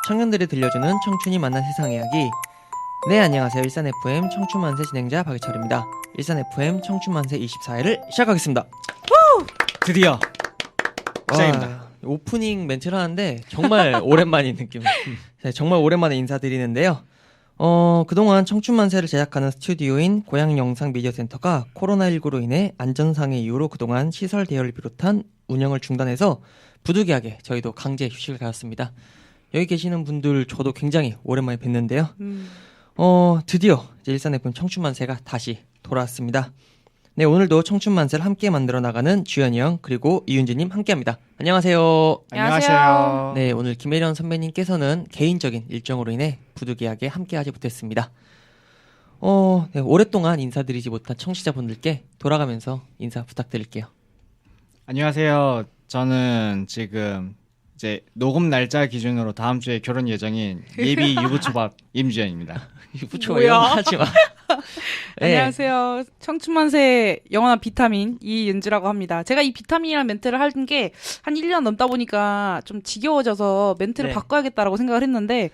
청년들이 들려주는 청춘이 만난 세상 이야기. 네, 안녕하세요. 일산 FM 청춘만세 진행자 박희철입니다. 일산 FM 청춘만세 24회를 시작하겠습니다. 드디어 시작입니다. 와, 오프닝 멘트를 하는데 정말 오랜만인 느낌. 네, 정말 오랜만에 인사드리는데요. 그동안 청춘만세를 제작하는 스튜디오인 고양영상미디어센터가 코로나19로 인해 안전상의 이유로 그동안 시설 대여를 비롯한 운영을 중단해서 부득이하게 저희도 강제 휴식을 가졌습니다. 여기 계시는 분들 저도 굉장히 오랜만에 뵀는데요. 드디어 이제 일산 FM 청춘만세가 다시 돌아왔습니다. 네, 오늘도 청춘만세를 함께 만들어 나가는 주현이 형 그리고 이윤주님 함께합니다. 안녕하세요. 안녕하세요. 네, 오늘 김혜련 선배님께서는 개인적인 일정으로 인해 부득이하게 함께하지 못했습니다. 네, 오랫동안 인사드리지 못한 청취자분들께 돌아가면서 인사 부탁드릴게요. 안녕하세요. 저는 지금 이제 녹음 날짜 기준으로 다음 주에 결혼 예정인 예비 유부초밥 임주현입니다. 유부초 이런 거 하지 마. 네. 안녕하세요. 청춘만세 영원한 비타민 이윤주라고 합니다. 제가 이 비타민이라는 멘트를 한 게 한 1년 넘다 보니까 좀 지겨워져서 멘트를 네. 바꿔야겠다라고 생각을 했는데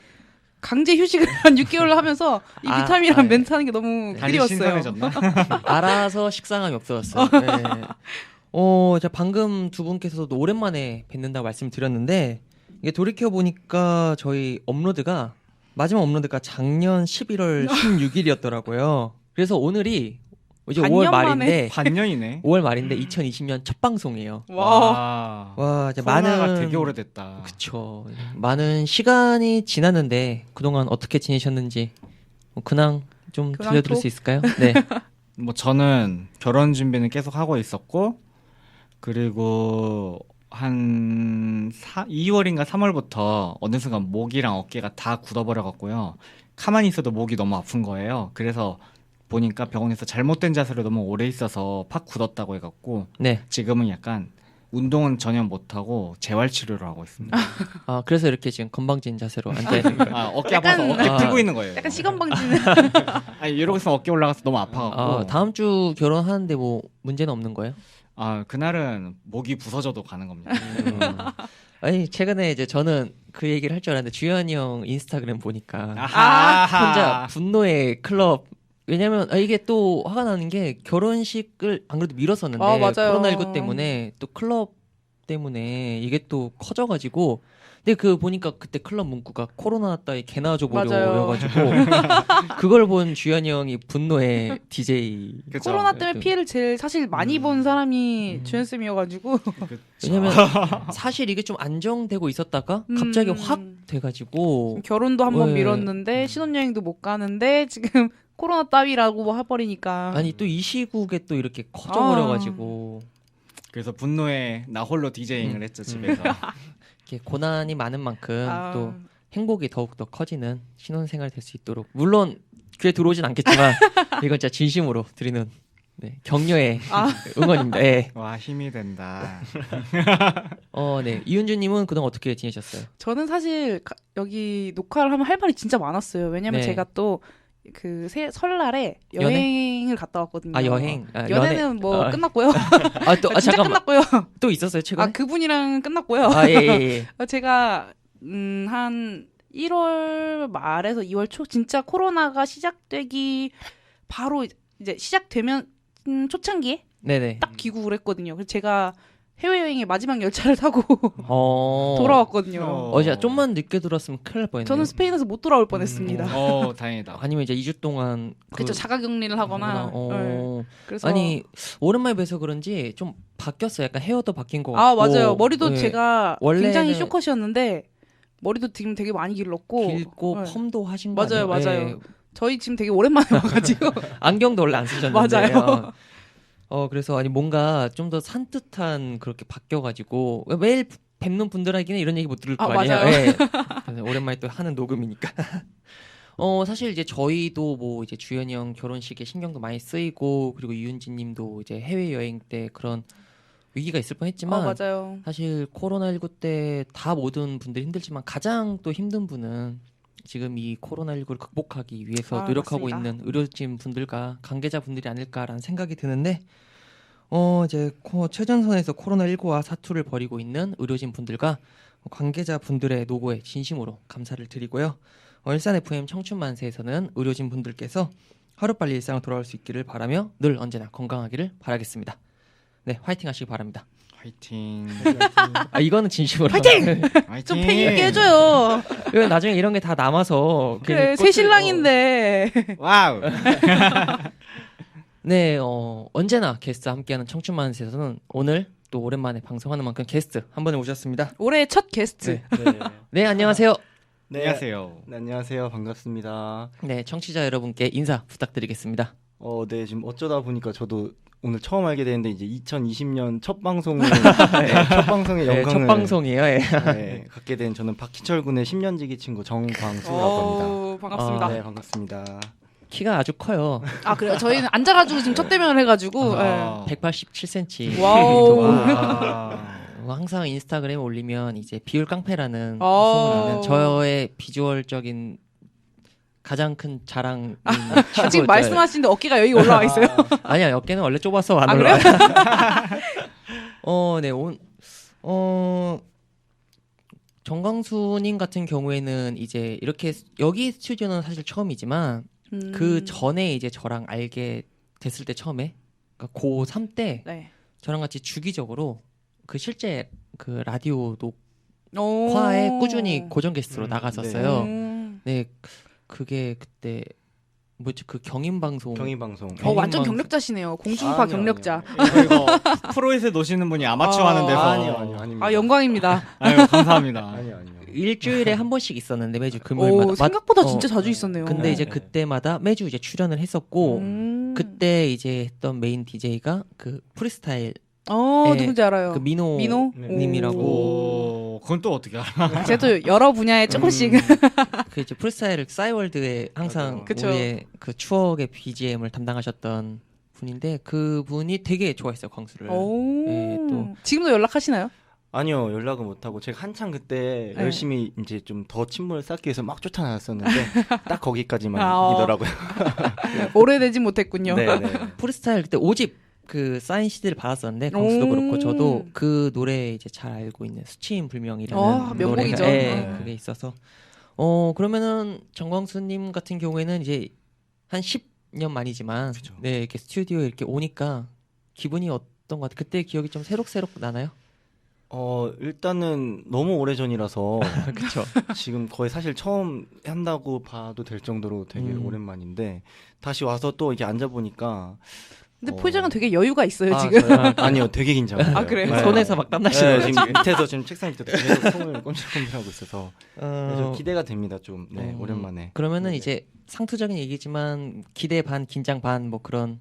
강제 휴식을 한 6개월을 하면서 이 비타민이라는 멘트 하는 게 너무 다시 그리웠어요. 신선해졌나? 알아서 식상함이 없어졌어요. 네. 제가 방금 두 분께서도 오랜만에 뵙는다고 말씀드렸는데 이게 돌이켜보니까 저희 마지막 업로드가 작년 11월 16일이었더라고요. 그래서 오늘이 이제 5월 반년 말인데 반년이네. 5월 말인데 2020년 첫 방송이에요. 와. 이제 코로나가 되게 오래됐다. 그쵸. 많은 시간이 지났는데 그동안 어떻게 지내셨는지 근황 좀 근황 들려드릴 톡? 수 있을까요? 네. 뭐 저는 결혼 준비는 계속 하고 있었고 그리고 한 2월인가 3월부터 어느 순간 목이랑 어깨가 다 굳어버려갖고요. 가만히 있어도 목이 너무 아픈 거예요. 그래서 보니까 병원에서 잘못된 자세로 너무 오래 있어서 팍 굳었다고 해갖고 네. 지금은 약간 운동은 전혀 못하고 재활치료를 하고 있습니다. 그래서 이렇게 지금 건방진 자세로 앉아있는 거예요. 어깨 아파서 어깨 풀고 있는 거예요. 약간 시건방진. 아니 이러고 있으면 어깨 올라가서 너무 아파갖고 다음 주 결혼하는데 뭐 문제는 없는 거예요? 그날은 목이 부서져도 가는 겁니다. 아니 최근에 이제 저는 그 얘기를 할 줄 알았는데 주현이 형 인스타그램 보니까 아하. 혼자 분노의 클럽. 왜냐면 이게 또 화가 나는 게 결혼식을 안 그래도 미뤘었는데 맞아요. 코로나19 때문에 또 클럽 때문에 이게 또 커져가지고 근데 그 보니까 그때 클럽 문구가 코로나 따위 개나 줘보려여가지고 그걸 본 주현이 형이 분노의 DJ. 그쵸. 코로나 때문에 피해를 제일 사실 많이 본 사람이 주연쌤이어가지고 왜냐면 사실 이게 좀 안정되고 있었다가 갑자기 확 돼가지고 결혼도 한번 네. 미뤘는데 신혼여행도 못 가는데 지금 코로나 따위라고 해버리니까 아니 또 이 시국에 또 이렇게 커져버려가지고 그래서 분노에 나 홀로 디제잉을 했죠 집에서. 이렇게 고난이 많은 만큼 아. 또 행복이 더욱더 커지는 신혼생활 될 수 있도록 물론 귀에 들어오진 않겠지만 이건 진짜 진심으로 드리는 격려의 응원입니다. 네. 와 힘이 된다. 네. 이윤주님은 그동안 어떻게 지내셨어요? 저는 사실 여기 녹화를 하면 할 말이 진짜 많았어요. 왜냐면 네. 제가 또 그 설날에 여행을 갔다 왔거든요. 여행. 연애는 뭐 끝났고요. 진짜 잠깐만. 끝났고요. 또 있었어요 최근에? 그분이랑 끝났고요. 예. 제가 한 1월 말에서 2월 초 진짜 코로나가 시작되기 바로 이제 시작되면 초창기에 네네. 딱 귀국을 했거든요. 그래서 제가 해외여행의 마지막 열차를 타고 돌아왔거든요. 진짜 좀만 늦게 들었으면 큰일 날 뻔했네요. 저는 스페인에서 못 돌아올 뻔했습니다. 다행이다. 아니면 이제 2주 동안 그렇죠. 자가격리를 하거나. 네. 그래서 아니 오랜만에 뵈서 그런지 좀 바뀌었어요. 약간 헤어도 바뀐 것 같고. 맞아요. 머리도 제가 원래는 굉장히 쇼컷이었는데 머리도 지금 되게 많이 길렀고 길고 네. 펌도 하신 거 아니에요? 맞아요. 저희 지금 되게 오랜만에 와가지고 안경도 원래 안 쓰셨는데. 맞아요. 그래서 아니 뭔가 좀 더 산뜻한 그렇게 바뀌어가지고 매일 뵙는 분들에게는 이런 얘기 못 들을 거 아니에요. 맞아요. 네. 그래서 오랜만에 또 하는 녹음이니까. 사실 이제 저희도 뭐 이제 주현이 형 결혼식에 신경도 많이 쓰이고 그리고 이윤지님도 이제 해외 여행 때 그런 위기가 있을 뻔했지만 맞아요. 사실 코로나19 때 다 모든 분들이 힘들지만 가장 또 힘든 분은 지금 이 코로나19를 극복하기 위해서 노력하고 맞습니다. 있는 의료진 분들과 관계자 분들이 아닐까라는 생각이 드는데 이제 최전선에서 코로나19와 사투를 벌이고 있는 의료진 분들과 관계자분들의 노고에 진심으로 감사를 드리고요. 일산 FM 청춘만세에서는 의료진 분들께서 하루빨리 일상으로 돌아올 수 있기를 바라며 늘 언제나 건강하기를 바라겠습니다. 네, 화이팅 하시기 바랍니다. 화이팅. 이거는 진심으로. 화이팅! 화이팅. 좀 팬 있게 해줘요. 이거 나중에 이런 게 다 남아서 그래, 괜히 새 신랑인데. 와우. 네, 언제나 게스트 함께하는 청춘만세에서는 오늘 또 오랜만에 방송하는 만큼 게스트 한 분에 오셨습니다. 올해 첫 게스트. 네. 네, 안녕하세요. 네, 안녕하세요. 네, 안녕하세요. 반갑습니다. 네, 청취자 여러분께 인사 부탁드리겠습니다. 네, 지금 어쩌다 보니까 저도 오늘 처음 알게 되는데 이제 2020년 첫 방송을 첫 방송의 네, 영광을 첫 방송이에요. 예. 네, 갖게 된 저는 박희철 군의 10년지기 친구 정광수라고 합니다. 오, 반갑습니다. 네, 반갑습니다. 키가 아주 커요. 아, 그래요? 저희는 앉아가지고 지금 첫 대면을 해가지고. 아. 187cm. 와우. 항상 인스타그램에 올리면 이제 비율 깡패라는 어. 소문이 있는 저의 비주얼적인 가장 큰 자랑인 지금 친구죠. 말씀하시는데 어깨가 여기 올라와 있어요. 아니야, 어깨는 원래 좁아서 안 아, 올라와요. 네, 정광수님 같은 경우에는 이제 이렇게 여기 스튜디오는 사실 처음이지만 그 전에 이제 저랑 알게 됐을 때 처음에 그러니까 고3 때 네. 저랑 같이 주기적으로 그 실제 그 라디오 오. 녹화에 꾸준히 고정 게스트로 네. 나갔었어요. 음. 네, 그게 그때 뭐지 그 경인 방송. 경희 방송. 완전 방송. 경력자시네요. 공중파 아니요, 경력자. 이거 프로에서 노시는 분이 아마추어 하는 데서. 아닙니다. 아, 영광입니다. 아유, 감사합니다. 아니요. 일주일에 한 번씩 있었는데 매주 금요일마다. 오, 생각보다 진짜 자주 있었네요. 근데 네. 이제 그때마다 매주 이제 출연을 했었고 그때 이제 했던 메인 DJ가 그 프리스타일 네, 누군지 알아요. 그 민호 민호? 네. 님이라고 오, 그건 또 어떻게 알아? 쟤도 여러 분야에 조금씩. 그 이제 프리스타일 싸이월드에 항상 맞아요. 그쵸. 우리의 그 추억의 BGM을 담당하셨던 분인데 그분이 되게 좋아했어요, 광수를. 오. 네, 또 지금도 연락하시나요? 아니요, 연락은 못 하고 제가 한창 그때 네. 열심히 이제 좀 더 친분을 쌓기 위해서 막 쫓아나갔었는데 딱 거기까지만 아, 이더라고요. 오래되진 못했군요. 네, 네. 프리스타일 그때 5집 그 사인 CD를 받았었는데 광수도 오. 그렇고 저도 그 노래 이제 잘 알고 있는 수치인 불명이라는 아, 명곡이죠. 노래가 네. 그게 있어서 그러면은 정광수님 같은 경우에는 이제 한 10년 만이지만 그쵸. 네 이렇게 스튜디오에 이렇게 오니까 기분이 어떤 것 같아요? 그때 기억이 좀 새록새록 나나요? 일단은 너무 오래 전이라서 그렇죠. 지금 거의 사실 처음 한다고 봐도 될 정도로 되게 오랜만인데 다시 와서 또 이렇게 앉아 보니까 근데 표정은 되게 여유가 있어요, 아, 지금. 저요? 아니요, 되게 긴장해요. 아, 그래요? 손에서 막 땀나시는 네, 거죠? 지금 밑에서 지금 책상 밑에 계속 손을 꼼질꼼질하고 있어서 그래서 어, 기대가 됩니다. 좀 네, 어, 오랜만에. 그러면은 네네. 이제 상투적인 얘기지만 기대 반 긴장 반 뭐 그런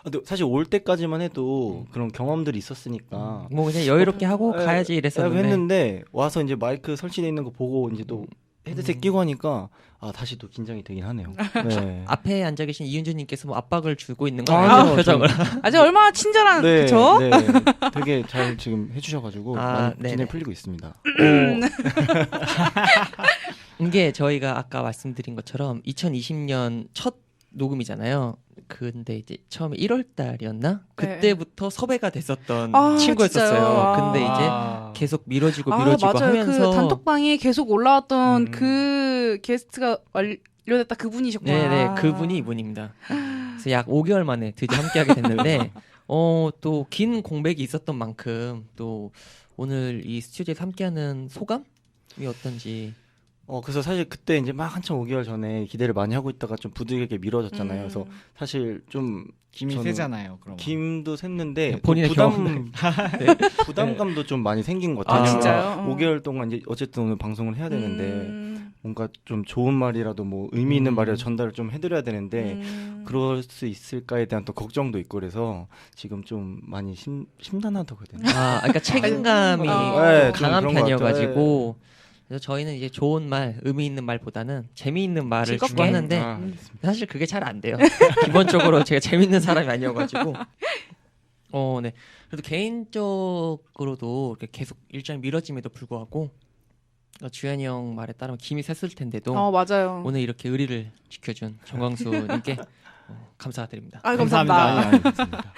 근데 사실 올 때까지만 해도 그런 경험들이 있었으니까 뭐 그냥 여유롭게 하고 네, 가야지 이랬었는데 했는데 와서 이제 마이크 설치돼 있는 거 보고 이제 또 헤드셋 끼고 하니까 다시 또 긴장이 되긴 하네요. 네. 앞에 앉아 계신 이은주님께서 뭐 압박을 주고 있는 거 아니요, 아니죠? 표정을. 아직 얼마나 친절한, 네, 그쵸? 네, 되게 잘 지금 해주셔가지고 많이 네네. 긴장이 풀리고 있습니다. 이게 저희가 아까 말씀드린 것처럼 2020년 첫 녹음이잖아요. 근데 이제 처음에 1월 달이었나? 그때부터 섭외가 됐었던 친구였었어요. 진짜요? 근데 이제 아. 계속 미뤄지고 맞아요. 하면서 그 단톡방에 계속 올라왔던 음. 그 게스트가 완료됐다 그분이셨구나. 네네 그분이 이분입니다. 그래서 약 5개월 만에 드디어 함께하게 됐는데 또 긴 공백이 있었던 만큼 또 오늘 이 스튜디오에서 함께하는 소감이 어떤지. 그래서 사실 그때 이제 막 한참 5개월 전에 기대를 많이 하고 있다가 좀 부득이하게 미뤄졌잖아요. 그래서 사실 좀 김이 저는 세잖아요. 그럼. 김도 샜는데 또 본인의 부담감도 좀 많이 생긴 것 아, 같아요. 진짜요? 5개월 동안 이제 어쨌든 오늘 방송을 해야 되는데 뭔가 좀 좋은 말이라도 뭐 의미 있는 말이라도 전달을 좀 해드려야 되는데 그럴 수 있을까에 대한 또 걱정도 있고 그래서 지금 좀 많이 심란하다고 해야 되나? 그러니까 책임감이 네, 좀 강한 그런 것 편이어가지고 그래서 저희는 이제 좋은 말, 의미 있는 말보다는 재미있는 말을 즐겁게. 추구하는데 알겠습니다. 사실 그게 잘 안 돼요. 기본적으로 제가 재밌는 사람이 아니어가지고. 네. 그래도 개인적으로도 이렇게 계속 일정이 미뤄짐에도 불구하고 주현이 형 말에 따르면 김이 샜을 텐데도 맞아요. 오늘 이렇게 의리를 지켜준 정광수님께 감사드립니다. 감사합니다. 아니, 알겠습니다.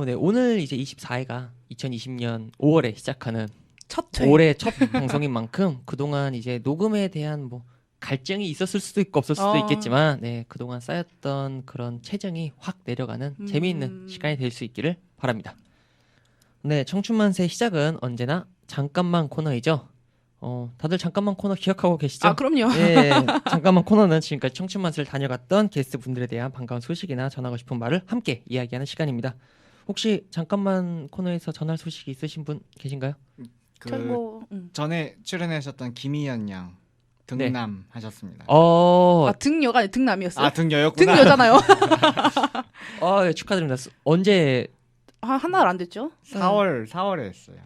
네. 오늘 이제 24회가 2020년 5월에 시작하는 첫 회. 올해 첫 방송인 만큼 그동안 이제 녹음에 대한 뭐 갈증이 있었을 수도 있고 없을 수도 있겠지만 네, 그동안 쌓였던 그런 체정이 확 내려가는 재미있는 시간이 될 수 있기를 바랍니다. 네, 청춘만세 시작은 언제나 잠깐만 코너이죠. 다들 잠깐만 코너 기억하고 계시죠? 아, 그럼요. 네, 잠깐만 코너는 지금까지 청춘만세를 다녀갔던 게스트 분들에 대한 반가운 소식이나 전하고 싶은 말을 함께 이야기하는 시간입니다. 혹시 잠깐만 코너에서 전할 소식이 있으신 분 계신가요? 그 전에 출연하셨던 김희연 양 등남 하셨습니다. 등여가 아니라 등남이었어요. 아, 등여였구나. 등여잖아요. 네, 축하드립니다. 언제? 한 달 안 됐죠? 4월에 했어요.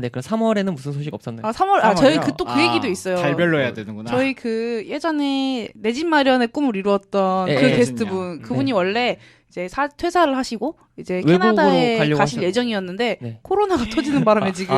네, 그럼 3월에는 무슨 소식 없었나요? 3월. 저희 그 얘기도 있어요. 달별로 해야 되는구나. 저희 그 예전에 내 집 마련의 꿈을 이루었던 그 게스트분, 그분이 원래 이제 퇴사를 하시고 이제 캐나다에 가실 예정이었는데 코로나가 터지는 바람에 지금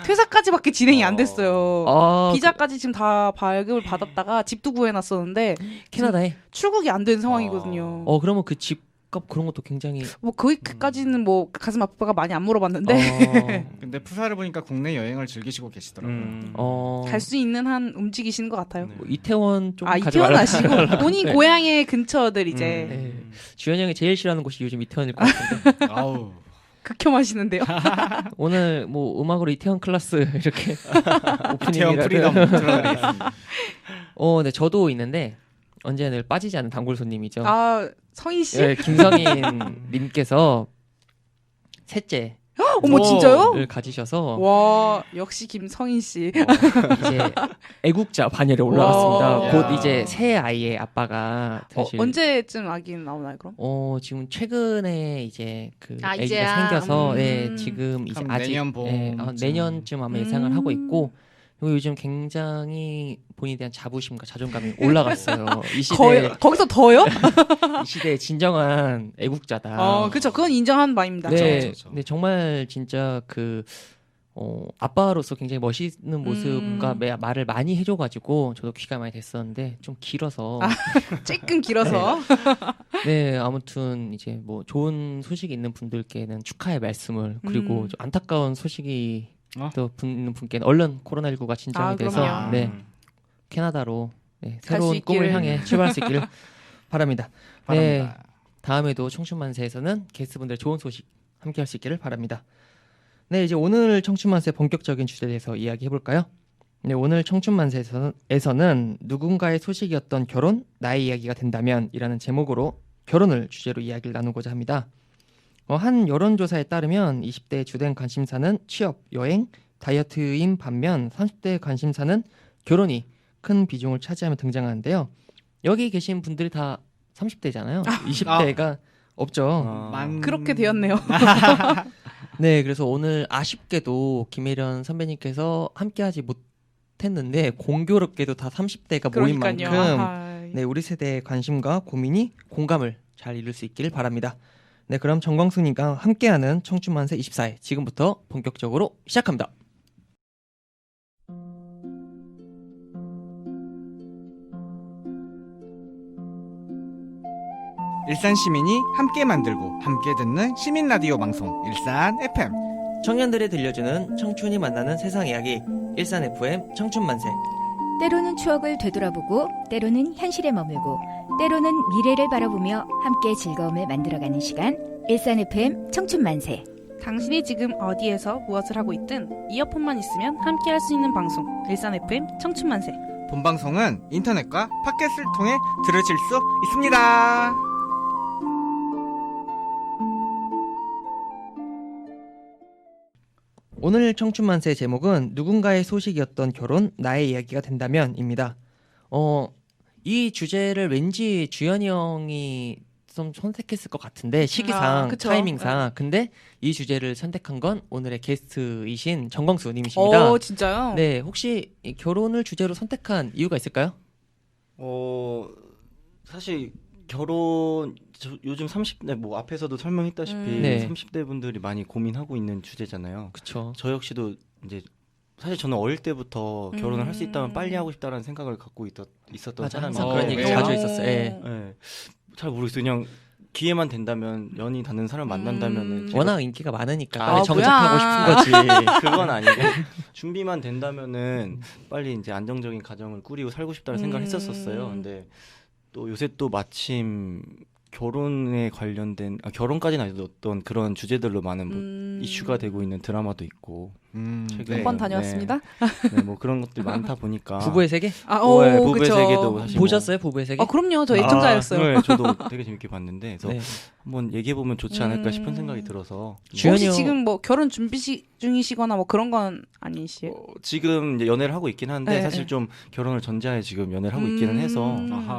퇴사까지밖에 진행이 안 됐어요. 비자까지 지금 다 발급을 받았다가 집도 구해놨었는데 캐나다에 출국이 안 된 상황이거든요. 그러면 그 집값 그런 것도 굉장히 뭐 거기까지는 뭐 가슴 아빠가 많이 안 물어봤는데 근데 프사를 보니까 국내 여행을 즐기시고 계시더라고요. 갈 수 있는 한 움직이시는 것 같아요. 뭐 이태원 좀 이태원 아시고 본인 고향의 근처들 이제 주현이 형이 제일 싫어하는 곳이 요즘 이태원일 것 같은데. 아우. 극혐하시는데요. 오늘 뭐 음악으로 이태원 클래스 이렇게 이태원 프리덤 들어가겠습니다. 네, 저도 있는데 언제나 늘 빠지지 않는 단골 손님이죠. 성인 씨? 네, 김성인 님께서 셋째. 어머, 진짜요? 를 가지셔서 와, 역시 김성인 씨. 이제 애국자 반열에 올라갔습니다. 곧 이제 새 아이의 아빠가 되실. 언제쯤 아기는 나오나요, 그럼? 지금 최근에 이제 그 아기가 이제야? 생겨서 지금 이제 아직 내년쯤 아마 예상을 하고 있고. 그리고 요즘 굉장히 본인에 대한 자부심과 자존감이 올라갔어요. 이 시대 거기서 더요? 이 시대의 진정한 애국자다. 그렇죠. 그건 인정하는 바입니다. 네, 네, 정말 진짜 그 아빠로서 굉장히 멋있는 모습과 말을 많이 해줘가지고 저도 귀가 많이 됐었는데 좀 길어서 조금 길어서 네, 아무튼 이제 뭐 좋은 소식이 있는 분들께는 축하의 말씀을 그리고 좀 안타까운 소식이 또 있는 분께는 얼른 코로나19가 진정이 돼서 그럼요. 캐나다로 새로운 꿈을 향해 출발할 수 있기를 바랍니다. 네, 다음에도 청춘만세에서는 게스트분들의 좋은 소식 함께할 수 있기를 바랍니다. 네, 이제 오늘 청춘만세 본격적인 주제에 대해서 이야기해볼까요? 네, 오늘 청춘만세에서는 누군가의 소식이었던 결혼, 나의 이야기가 된다면 이라는 제목으로 결혼을 주제로 이야기를 나누고자 합니다. 한 여론조사에 따르면 20대의 주된 관심사는 취업, 여행, 다이어트인 반면 30대의 관심사는 결혼이 큰 비중을 차지하며 등장하는데요. 여기 계신 분들이 다 30대잖아요. 20대가 없죠. 그렇게 되었네요. 네, 그래서 오늘 아쉽게도 김혜련 선배님께서 함께하지 못했는데 공교롭게도 다 30대가 모인 만큼 네, 우리 세대의 관심과 고민이 공감을 잘 이룰 수 있기를 바랍니다. 네, 그럼 정광수님과 함께하는 청춘만세 24회 지금부터 본격적으로 시작합니다. 일산 시민이 함께 만들고 함께 듣는 시민 라디오 방송 일산 FM. 청년들이 들려주는 청춘이 만나는 세상 이야기 일산 FM 청춘만세. 때로는 추억을 되돌아보고 때로는 현실에 머물고 때로는 미래를 바라보며 함께 즐거움을 만들어가는 시간 일산 FM 청춘만세. 당신이 지금 어디에서 무엇을 하고 있든 이어폰만 있으면 함께 할 수 있는 방송 일산 FM 청춘만세. 본방송은 인터넷과 팟캐스트를 통해 들으실 수 있습니다. 오늘 청춘만세의 제목은 누군가의 소식이었던 결혼, 나의 이야기가 된다면입니다. 이 주제를 왠지 주현이 형이 좀 선택했을 것 같은데 시기상, 타이밍상. 근데 이 주제를 선택한 건 오늘의 게스트이신 정광수 님이십니다. 진짜요? 네, 혹시 이 결혼을 주제로 선택한 이유가 있을까요? 사실 결혼 요즘 30대 뭐 앞에서도 설명했다시피 30대 분들이 많이 고민하고 있는 주제잖아요. 그렇죠. 저 역시도 이제 사실 저는 어릴 때부터 결혼을 할 수 있다면 빨리 하고 싶다라는 생각을 갖고 있었던 사람이에요. 그런 얘기 자주 있었어요. 잘 모르겠어요. 그냥 기회만 된다면 연이 닿는 사람 만난다면은 워낙 인기가 많으니까 아, 빨리 정착하고 싶은 거지. 그건 아니고 준비만 된다면은 빨리 이제 안정적인 가정을 꾸리고 살고 싶다는 생각을 했었어요. 근데 또 요새 또 마침 결혼에 관련된 결혼까지는 아니어도 어떤 그런 주제들로 많은 뭐 이슈가 되고 있는 드라마도 있고 최근에 몇 번 다녀왔습니다. 네, 뭐 그런 것들 많다 보니까 부부의 세계? 부부의 그쵸. 세계도 사실 보셨어요? 부부의 세계? 그럼요. 저 애청자였어요. 네, 저도 되게 재밌게 봤는데 그래서 네. 한번 얘기해 보면 좋지 않을까 싶은 생각이 들어서 혹시 지금 뭐 결혼 준비 중이시거나 뭐 그런 건 아니시에요? 지금 이제 연애를 하고 있긴 한데 네, 사실 좀 결혼을 전제하에 지금 연애를 하고 있기는 해서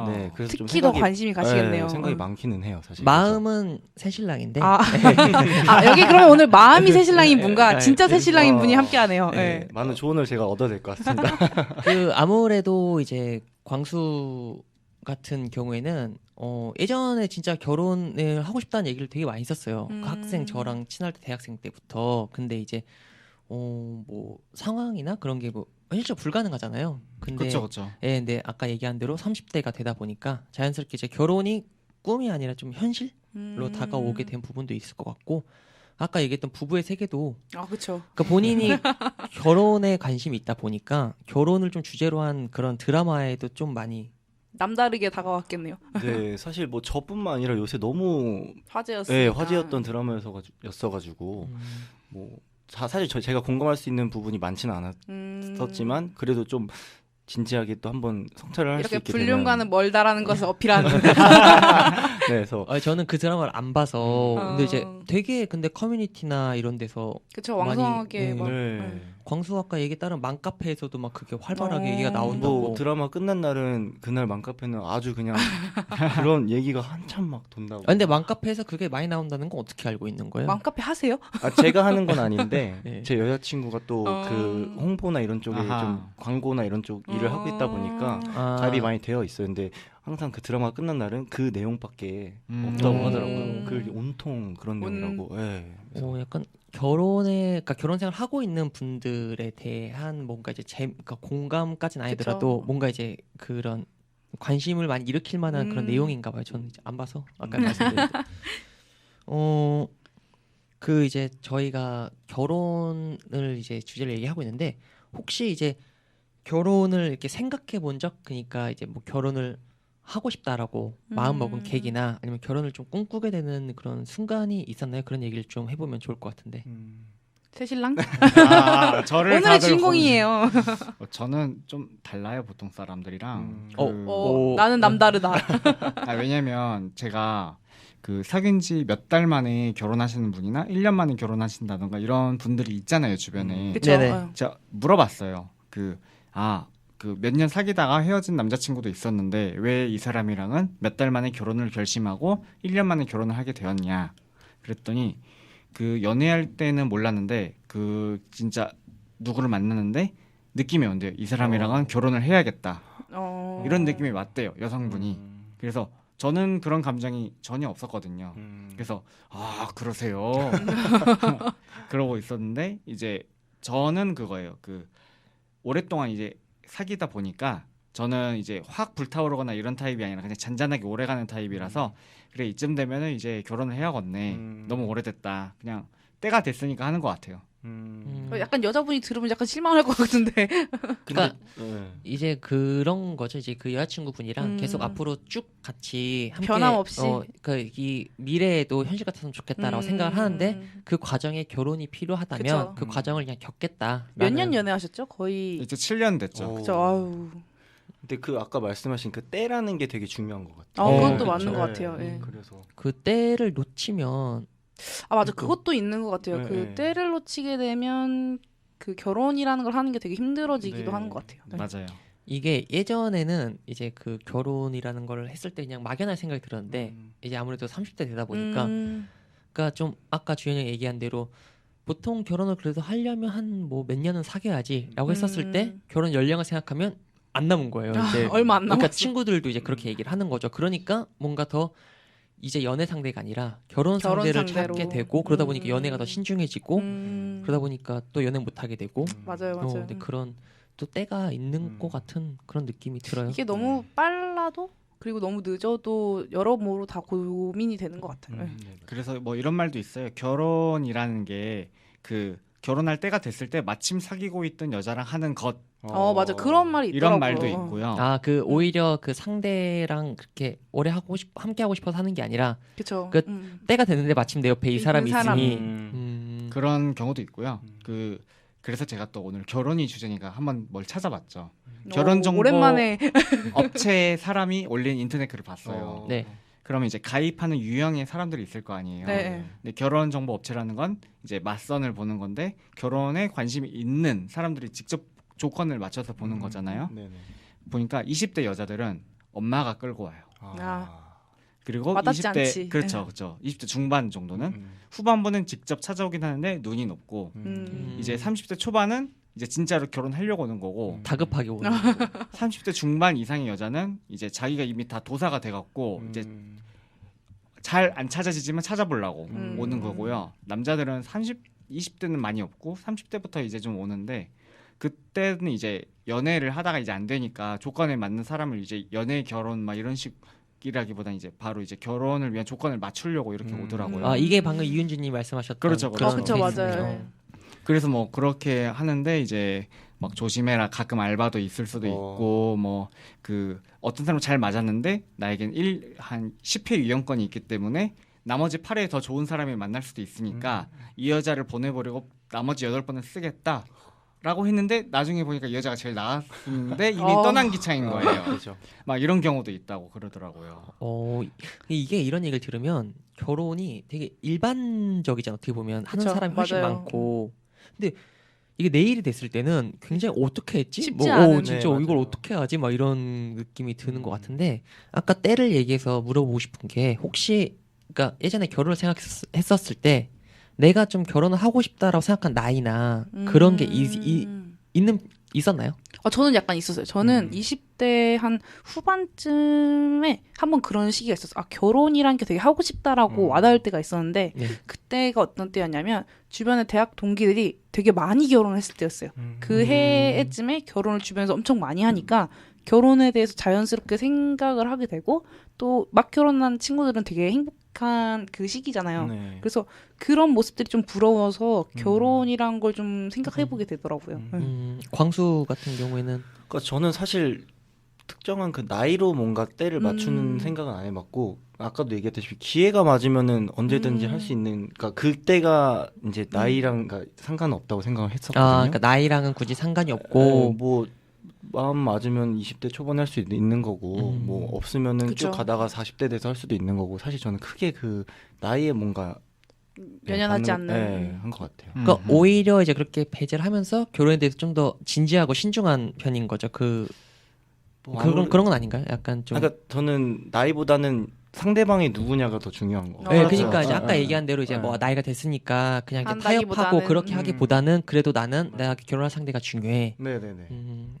네, 그래서 좀 특히 더 관심이 가시겠네요. 네, 생각이 많기는 해요, 사실. 마음은 새신랑인데. 여기 그러면 오늘 마음이 새신랑인 분과 진짜 새신랑인 분이 함께하네요. 네, 많은 조언을 제가 얻어야 될 것 같습니다. 그 아무래도 이제 광수 같은 경우에는 예전에 진짜 결혼을 하고 싶다는 얘기를 되게 많이 했었어요. 그 학생 저랑 친할 때 대학생 때부터. 근데 이제 뭐 상황이나 그런 게 뭐 실제 불가능하잖아요. 근데 그렇죠. 예, 근데 아까 얘기한 대로 30대가 되다 보니까 자연스럽게 이제 결혼이 꿈이 아니라 좀 현실로 다가오게 된 부분도 있을 것 같고 아까 얘기했던 부부의 세계도 그렇죠. 그러니까 본인이 결혼에 관심이 있다 보니까 결혼을 좀 주제로 한 그런 드라마에도 좀 많이 남다르게 다가왔겠네요. 네, 사실 뭐 저뿐만 아니라 요새 너무 화제였던 드라마였어가지고 뭐 사실 제가 공감할 수 있는 부분이 많지는 않았었지만 그래도 좀 진지하게 또 한번 성찰을 할 수 있게 되면 이렇게 불륜과는 멀다라는 것을 어필하는. 네, 그래서 저는 그 드라마를 안 봐서 근데 이제 되게 근데 커뮤니티나 이런 데서 그쵸 왕성하게 많이, 광수 아까 얘기 따른 맘카페에서도 막 그게 활발하게 얘기가 나온다고. 뭐 드라마 끝난 날은 그날 맘카페는 아주 그냥 그런 얘기가 한참 막 돈다고. 근데 맘카페에서 그게 많이 나온다는 건 어떻게 알고 있는 거예요? 맘카페 하세요? 제가 하는 건 아닌데 네. 제 여자친구가 또 그 홍보나 이런 쪽에 좀 광고나 이런 쪽 일을 하고 있다 보니까 가입이 많이 되어 있어요. 근데 항상 그 드라마가 끝난 날은 그 내용밖에 없다고 하더라고요. 그 온통 그런 내용이라고. 네. 약간 그러니까 결혼 생활 하고 있는 분들에 대한 뭔가 이제 그러니까 공감까지는 아니더라도 그쵸. 뭔가 이제 그런 관심을 많이 일으킬 만한 그런 내용인가 봐요. 저는 이제 안 봐서 아까 말씀드린 그 이제 저희가 결혼을 이제 주제를 얘기하고 있는데 혹시 이제 결혼을 이렇게 생각해 본 적 그러니까 이제 뭐 결혼을 하고 싶다라고 마음 먹은 계기나 아니면 결혼을 좀 꿈꾸게 되는 그런 순간이 있었나요? 그런 얘기를 좀 해보면 좋을 것 같은데. 새신랑? 저를 오늘의 주인공이에요. 저는 좀 달라요 보통 사람들이랑. 나는 남다르다. 왜냐면 제가 그 사귄 지 몇 달 만에 결혼하시는 분이나 1년 만에 결혼하신다던가 이런 분들이 있잖아요 주변에. 그쵸. 제가 물어봤어요. 그 몇 년 사귀다가 헤어진 남자친구도 있었는데 왜 이 사람이랑은 몇 달 만에 결혼을 결심하고 1년 만에 결혼을 하게 되었냐. 그랬더니 그 연애할 때는 몰랐는데 그 진짜 누구를 만나는데 느낌이 온대요. 이 사람이랑은 결혼을 해야겠다. 이런 느낌이 왔대요. 여성분이. 그래서 저는 그런 감정이 전혀 없었거든요. 그래서 그러세요. 그러고 있었는데 이제 저는 그거예요. 그 오랫동안 이제 사귀다 보니까 저는 이제 확 불타오르거나 이런 타입이 아니라 그냥 잔잔하게 오래가는 타입이라서 그래 이쯤 되면은 이제 결혼을 해야겠네. 너무 오래됐다. 그냥 때가 됐으니까 하는 것 같아요. 약간 여자분이 들으면 약간 실망할 것 같은데. 그러니까 이제 그런 거죠. 이제 그 여자친구분이랑 계속 앞으로 쭉 같이 함께 변함없이 이 미래에도 현실 같았으면 좋겠다라고 생각을 하는데 그 과정에 결혼이 필요하다면 그 과정을 그냥 겪겠다. 몇 년 연애하셨죠? 거의 이제 7년 됐죠. 그죠. 아유. 근데 그 아까 말씀하신 그 때라는 게 되게 중요한 것 같아요. 그건 또 맞는 것 같아요. 그래서 그 때를 놓치면 맞아. 그것도 있는 것 같아요. 그 때를 놓치게 되면 그 결혼이라는 걸 하는 게 되게 힘들어지기도 하는 것 같아요. 맞아요. 이게 예전에는 이제 그 결혼이라는 걸 했을 때 그냥 막연한 생각이 들었는데 이제 아무래도 30대 되다 보니까 그러니까 좀 아까 주연이 얘기한 대로 보통 결혼을 그래도 하려면 한 뭐 몇 년은 사귀어야지라고 했었을 때 결혼 연령을 생각하면 안 남은 거예요. 이제 얼마 안 남았어. 그러니까 친구들도 이제 그렇게 얘기를 하는 거죠. 그러니까 뭔가 더 이제 연애 상대가 아니라 결혼 상대를 찾게 되고 그러다 보니까 연애가 더 신중해지고 그러다 보니까 또 연애 못 하게 되고 맞아요. 근데 그런 또 때가 있는 것 같은 그런 느낌이 들어요. 이게 너무 빨라도 그리고 너무 늦어도 여러모로 다 고민이 되는 것 같아요. 그래서 뭐 이런 말도 있어요. 결혼이라는 게 그 결혼할 때가 됐을 때 마침 사귀고 있던 여자랑 하는 것. 맞아. 그런 말이 이런 있더라고요. 말도 있고요. 그 오히려 그 상대랑 그렇게 오래 함께 하고 싶어서 하는 게 아니라 그쵸. 그 때가 됐는데 마침 내 옆에 이 사람이 있으니 그런 경우도 있고요. 그래서 제가 또 오늘 결혼이 주제니까 한번 뭘 찾아봤죠. 결혼 정보 오랜만에 업체 사람이 올린 인터넷 글을 봤어요. 네. 그러면 이제 가입하는 유형의 사람들이 있을 거 아니에요. 네. 근데 결혼 정보 업체라는 건 이제 맞선을 보는 건데 결혼에 관심이 있는 사람들이 직접 조건을 맞춰서 보는 거잖아요. 네네. 보니까 20대 여자들은 엄마가 끌고 와요. 그리고 와닿지 20대 않지. 그렇죠. 20대 중반 정도는 후반부는 직접 찾아오긴 하는데 눈이 높고 이제 30대 초반은 이제 진짜로 결혼하려고 오는 거고 다급하게 오는 거고 30대 중반 이상의 여자는 이제 자기가 이미 다 도사가 돼갖고 이제 잘 안 찾아지지만 찾아보려고 오는 거고요. 남자들은 20대는 많이 없고 30대부터 이제 좀 오는데 그때는 이제 연애를 하다가 이제 안 되니까 조건에 맞는 사람을 이제 연애 결혼 막 이런 식이라기보다는 이제 바로 이제 결혼을 위한 조건을 맞추려고 이렇게 오더라고요. 이게 방금 이윤주님 말씀하셨던 그렇죠. 그런 그렇죠. 케이스네요. 맞아요. 그래서 뭐 그렇게 하는데 이제 막 조심해라 가끔 알바도 있을 수도 있고 뭐 그 어떤 사람 잘 맞았는데 나에겐 한 10회 유형권이 있기 때문에 나머지 8회 더 좋은 사람이 만날 수도 있으니까 이 여자를 보내버리고 나머지 8번은 쓰겠다 라고 했는데 나중에 보니까 이 여자가 제일 나았는데 이미 떠난 기차인 거예요. 그렇죠. 막 이런 경우도 있다고 그러더라고요. 이게 이런 얘기를 들으면 결혼이 되게 일반적이잖아. 어떻게 보면 하는 그쵸, 사람이 훨씬 맞아요. 많고 근데 이게 내일이 됐을 때는 굉장히 어떻게 했지? 쉽지 않은. 진짜 네, 이걸 맞아요. 어떻게 하지? 막 이런 느낌이 드는 것 같은데 아까 때를 얘기해서 물어보고 싶은 게 혹시 그러니까 예전에 결혼을 생각했었을 때 내가 좀 결혼을 하고 싶다라고 생각한 나이나 그런 게 있었나요? 저는 약간 있었어요. 저는 20대 한 후반쯤에 한번 그런 시기가 있었어요. 결혼이란 게 되게 하고 싶다라고 와닿을 때가 있었는데 네. 그때가 어떤 때였냐면 주변에 대학 동기들이 되게 많이 결혼했을 때였어요. 그 해쯤에 결혼을 주변에서 엄청 많이 하니까 결혼에 대해서 자연스럽게 생각을 하게 되고 또 막 결혼한 친구들은 되게 행복한 그 시기잖아요. 네. 그래서 그런 모습들이 좀 부러워서 결혼이란 걸 좀 생각해보게 되더라고요. 광수 같은 경우에는 그러니까 저는 사실 특정한 그 나이로 뭔가 때를 맞추는 생각은 안 해봤고 아까도 얘기했다시피 기회가 맞으면은 언제든지 할 수 있는 그러니까 그때가 이제 나이랑 상관없다고 생각을 했었거든요. 그러니까 나이랑은 굳이 상관이 없고 뭐 마음 맞으면 20대 초반에 할 수 있는 거고 뭐 없으면은 그쵸. 쭉 가다가 40대 돼서 할 수도 있는 거고 사실 저는 크게 그 나이에 뭔가 연연하지 않는. 한 것 같아요. 그러니까 오히려 이제 그렇게 배제를 하면서 결혼에 대해서 좀 더 진지하고 신중한 편인 거죠. 뭐 그런 건 아닌가요? 약간 좀. 그러니까 저는 나이보다는 상대방이 누구냐가 더 중요한 거. 네, 맞아. 그러니까 이제 아까 얘기한 대로 이제 뭐 나이가 됐으니까 그냥 이제 타협하고 한다기보다는, 그렇게 하기보다는 그래도 나는 내가 결혼할 상대가 중요해. 네네네.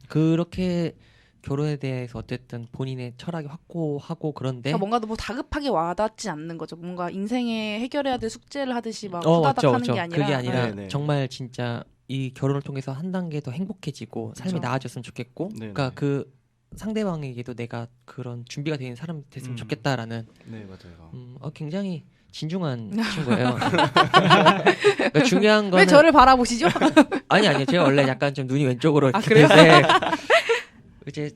그렇게 결혼에 대해서 어쨌든 본인의 철학이 확고하고 그런데 그러니까 뭔가 뭐 다급하게 와닿지 않는 거죠. 뭔가 인생에 해결해야 될 숙제를 하듯이 막 후다닥 하는 게 아니라. 그게 아니라 네네. 정말 진짜 이 결혼을 통해서 한 단계 더 행복해지고 삶이 그쵸. 나아졌으면 좋겠고 네네. 그러니까 그 상대방에게도 내가 그런 준비가 되어 있는 사람 됐으면 좋겠다라는 네 맞아요. 굉장히 진중한 친구예요. 그러니까 중요한 거는 왜 저를 바라보시죠? 아니요. 제가 원래 약간 좀 눈이 왼쪽으로 이렇게 그래요? 네. 이제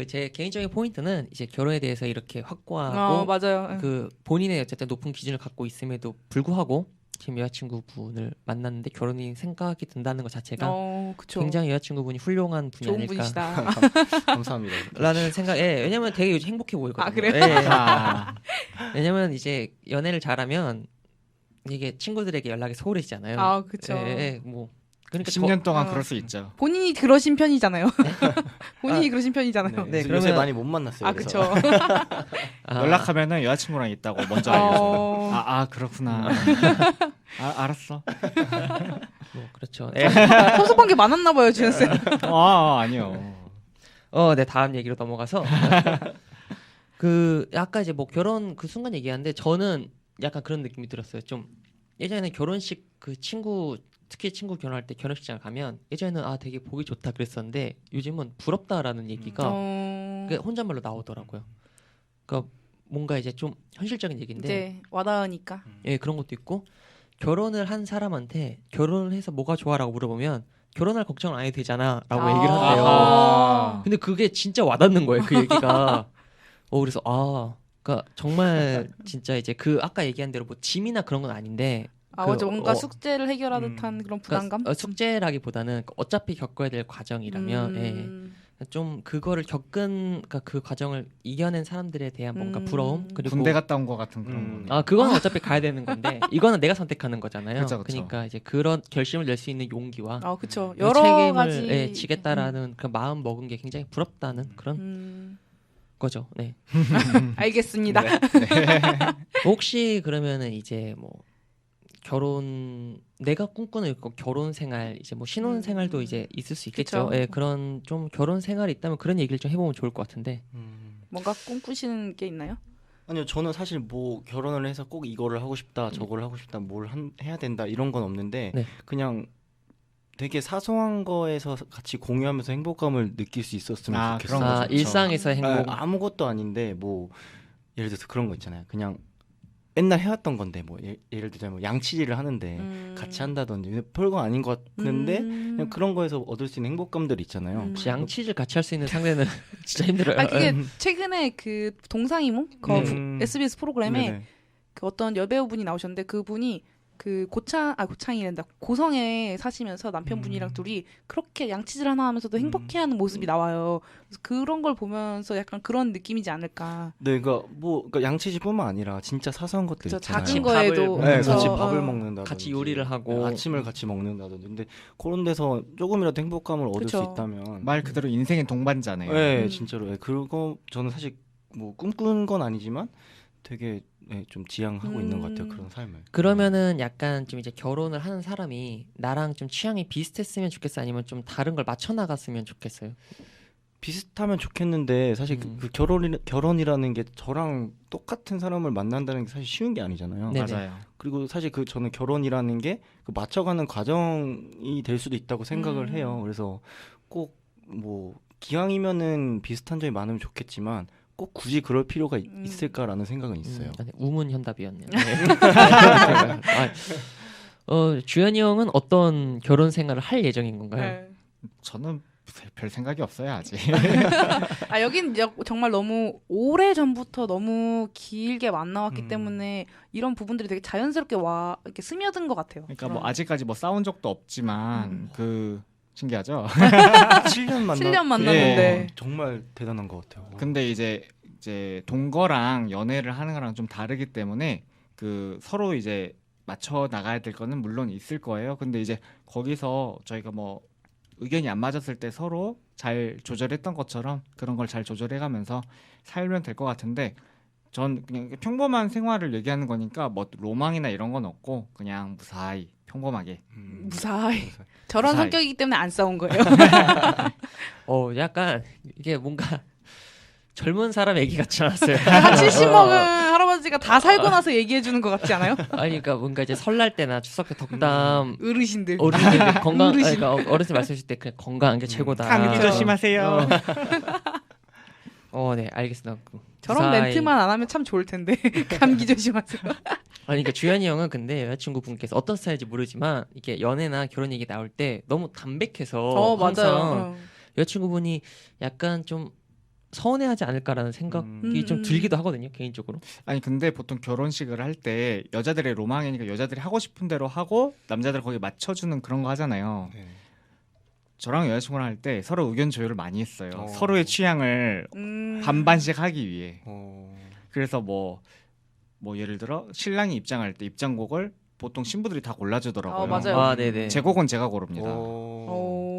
제 개인적인 포인트는 이제 결혼에 대해서 이렇게 확고하고 맞아요. 그 본인의 어쨌든 높은 기준을 갖고 있음에도 불구하고 지금 여자친구분을 만났는데 결혼이 생각이 든다는 것 자체가 그쵸. 굉장히 여자친구분이 훌륭한 분이 좋은 아닐까. 분이시다. 감사합니다. 라는 생각에 왜냐면 되게 요즘 행복해 보이거든요. 그래요? 예. 왜냐면 이제 연애를 잘하면 이게 친구들에게 연락이 소홀해지잖아요. 그쵸. 뭐 그러니까 10년 동안 그럴 수 있죠. 본인이 그러신 편이잖아요. 본인이 그러신 편이잖아요. 네, 그러면- 요새 많이 못 만났어요. 그쵸. 연락하면은 여자친구랑 있다고 먼저 알려줘요. 그렇구나. 알았어. 뭐 그렇죠. 섭섭한 게 많았나 봐요, 지현 쌤. 아니요. 네 다음 얘기로 넘어가서 그 아까 이제 뭐 결혼 그 순간 얘기하는데 저는 약간 그런 느낌이 들었어요. 좀 예전에는 결혼식 그 특히 친구 결혼할 때 결혼식장 가면 예전에는 되게 보기 좋다 그랬었는데 요즘은 부럽다라는 얘기가 그게 혼잣말로 나오더라고요. 그러니까 뭔가 이제 좀 현실적인 얘기인데 이제 와닿으니까. 예, 그런 것도 있고 결혼을 한 사람한테 결혼을 해서 뭐가 좋아라고 물어보면 결혼할 걱정을 안 해도 되잖아라고 얘기를 한대요. 아. 근데 그게 진짜 와닿는 거예요. 그 얘기가. 그래서 그러니까 정말 진짜 이제 그 아까 얘기한 대로 뭐 짐이나 그런 건 아닌데 맞아. 뭔가 숙제를 해결하듯한 그런 부담감? 그러니까 숙제라기보다는 어차피 겪어야 될 과정이라면 좀 그거를 그러니까 그 과정을 이겨낸 사람들에 대한 뭔가 부러움 그리고 군대 갔다 온 것 같은 그런 거. 그거는 어차피 가야 되는 건데 이거는 내가 선택하는 거잖아요. 그쵸. 그러니까 이제 그런 결심을 낼 수 있는 용기와 그렇죠. 그 여러 책임을 가지 지겠다라는 그 마음 먹은 게 굉장히 부럽다는 그런 거죠. 네. 알겠습니다. 네. 혹시 그러면은 이제 뭐 내가 꿈꾸는 결혼 생활 이제 뭐 신혼 생활도 이제 있을 수 있겠죠. 그쵸. 예, 그런 좀 결혼 생활이 있다면 그런 얘기를 좀 해보면 좋을 것 같은데. 뭔가 꿈꾸시는 게 있나요? 아니요, 저는 사실 뭐 결혼을 해서 꼭 이거를 하고 싶다, 저거를 하고 싶다, 해야 된다 이런 건 없는데 네. 그냥 되게 사소한 거에서 같이 공유하면서 행복감을 느낄 수 있었으면 좋겠어요. 그런 거죠. 일상에서의 행복. 아무것도 아닌데 뭐 예를 들어서 그런 거 있잖아요. 그냥 맨날 해왔던 건데 뭐 예를 들자면 뭐 양치질을 하는데 같이 한다든지 별거 아닌 것 같은데 그냥 그런 거에서 얻을 수 있는 행복감들이 있잖아요. 혹시 양치질 같이 할 수 있는 상대는 진짜 힘들어요. 그게 최근에 그 동상이몽 SBS 프로그램에 네네. 그 어떤 여배우분이 나오셨는데 그분이 그 고창이란다. 고성에 사시면서 남편분이랑 둘이 그렇게 양치질 하나 하면서도 행복해하는 모습이 나와요. 그래서 그런 걸 보면서 약간 그런 느낌이지 않을까. 네, 그러니까 양치질뿐만 아니라 진짜 사소한 것들 저 있잖아요. 작은 거에도 같이 밥을 먹는다든지 같이 요리를 하고 아침을 같이 먹는다든지. 근데 그런 데서 조금이라도 행복감을 얻을 수 있다면 말 그대로 인생의 동반자네요. 네, 진짜로. 그거 저는 사실 뭐 꿈꾼 건 아니지만 되게 좀 지향하고 있는 것 같아요. 그런 삶을. 그러면은 약간 좀 이제 결혼을 하는 사람이 나랑 좀 취향이 비슷했으면 좋겠어, 아니면 좀 다른 걸 맞춰 나갔으면 좋겠어요? 비슷하면 좋겠는데 사실 그 결혼이라는 게 저랑 똑같은 사람을 만난다는 게 사실 쉬운 게 아니잖아요. 네네. 맞아요. 그리고 사실 저는 결혼이라는 게 그 맞춰가는 과정이 될 수도 있다고 생각을 해요. 그래서 꼭 뭐 기왕이면은 비슷한 점이 많으면 좋겠지만 꼭 굳이 그럴 필요가 있을까라는 생각은 있어요. 우문현답이었네요. 네. 주현이 형은 어떤 결혼 생활을 할 예정인 건가요? 네. 저는 별 생각이 없어요 아직. 여긴 정말 너무 오래 전부터 너무 길게 만나왔기 때문에 이런 부분들이 되게 자연스럽게 이렇게 스며든 것 같아요. 그러니까 뭐 아직까지 뭐 싸운 적도 없지만 신기하죠. 7년 7년 만났는데 정말 대단한 것 같아요. 근데 이제 동거랑 연애를 하는 거랑 좀 다르기 때문에 그 서로 이제 맞춰 나가야 될 거는 물론 있을 거예요. 근데 이제 거기서 저희가 뭐 의견이 안 맞았을 때 서로 잘 조절했던 것처럼 그런 걸 잘 조절해가면서 살면 될 것 같은데, 전 그냥 평범한 생활을 얘기하는 거니까 뭐 로망이나 이런 건 없고 그냥 무사히 평범하게. 무사히. 저런 무사히. 성격이기 때문에 안 싸운 거예요. 약간 이게 뭔가 젊은 사람 얘기 같지 않았어요? 70 먹은 할아버지가 다 살고 나서 얘기해 주는 것 같지 않아요? 아니, 그러니까 뭔가 이제 설날 때나 추석 때 덕담 어르신들 건강, 그러니까 어르신 말씀하실 때 그냥 건강한 게 최고다. 감기 조심하세요. 네, 알겠습니다. 저런 멘트만 안 하면 참 좋을 텐데. 감기 조심하세요. 아니, 그러니까 주현이 형은 근데 여자친구분께서 어떤 스타일인지 모르지만 이게 연애나 결혼 얘기 나올 때 너무 담백해서 항상 맞아요. 여자친구분이 약간 좀 서운해하지 않을까라는 생각이 좀 들기도 하거든요, 개인적으로. 아니 근데 보통 결혼식을 할 때 여자들의 로망이니까 여자들이 하고 싶은 대로 하고 남자들 거기에 맞춰주는 그런 거 하잖아요. 네. 저랑 여자친구랑 할 때 서로 의견 조율을 많이 했어요. 서로의 취향을 반반씩 하기 위해. 그래서 뭐 예를 들어 신랑이 입장할 때 입장곡을 보통 신부들이 다 골라주더라고요. 맞아요. 네네. 제 곡은 제가 고릅니다.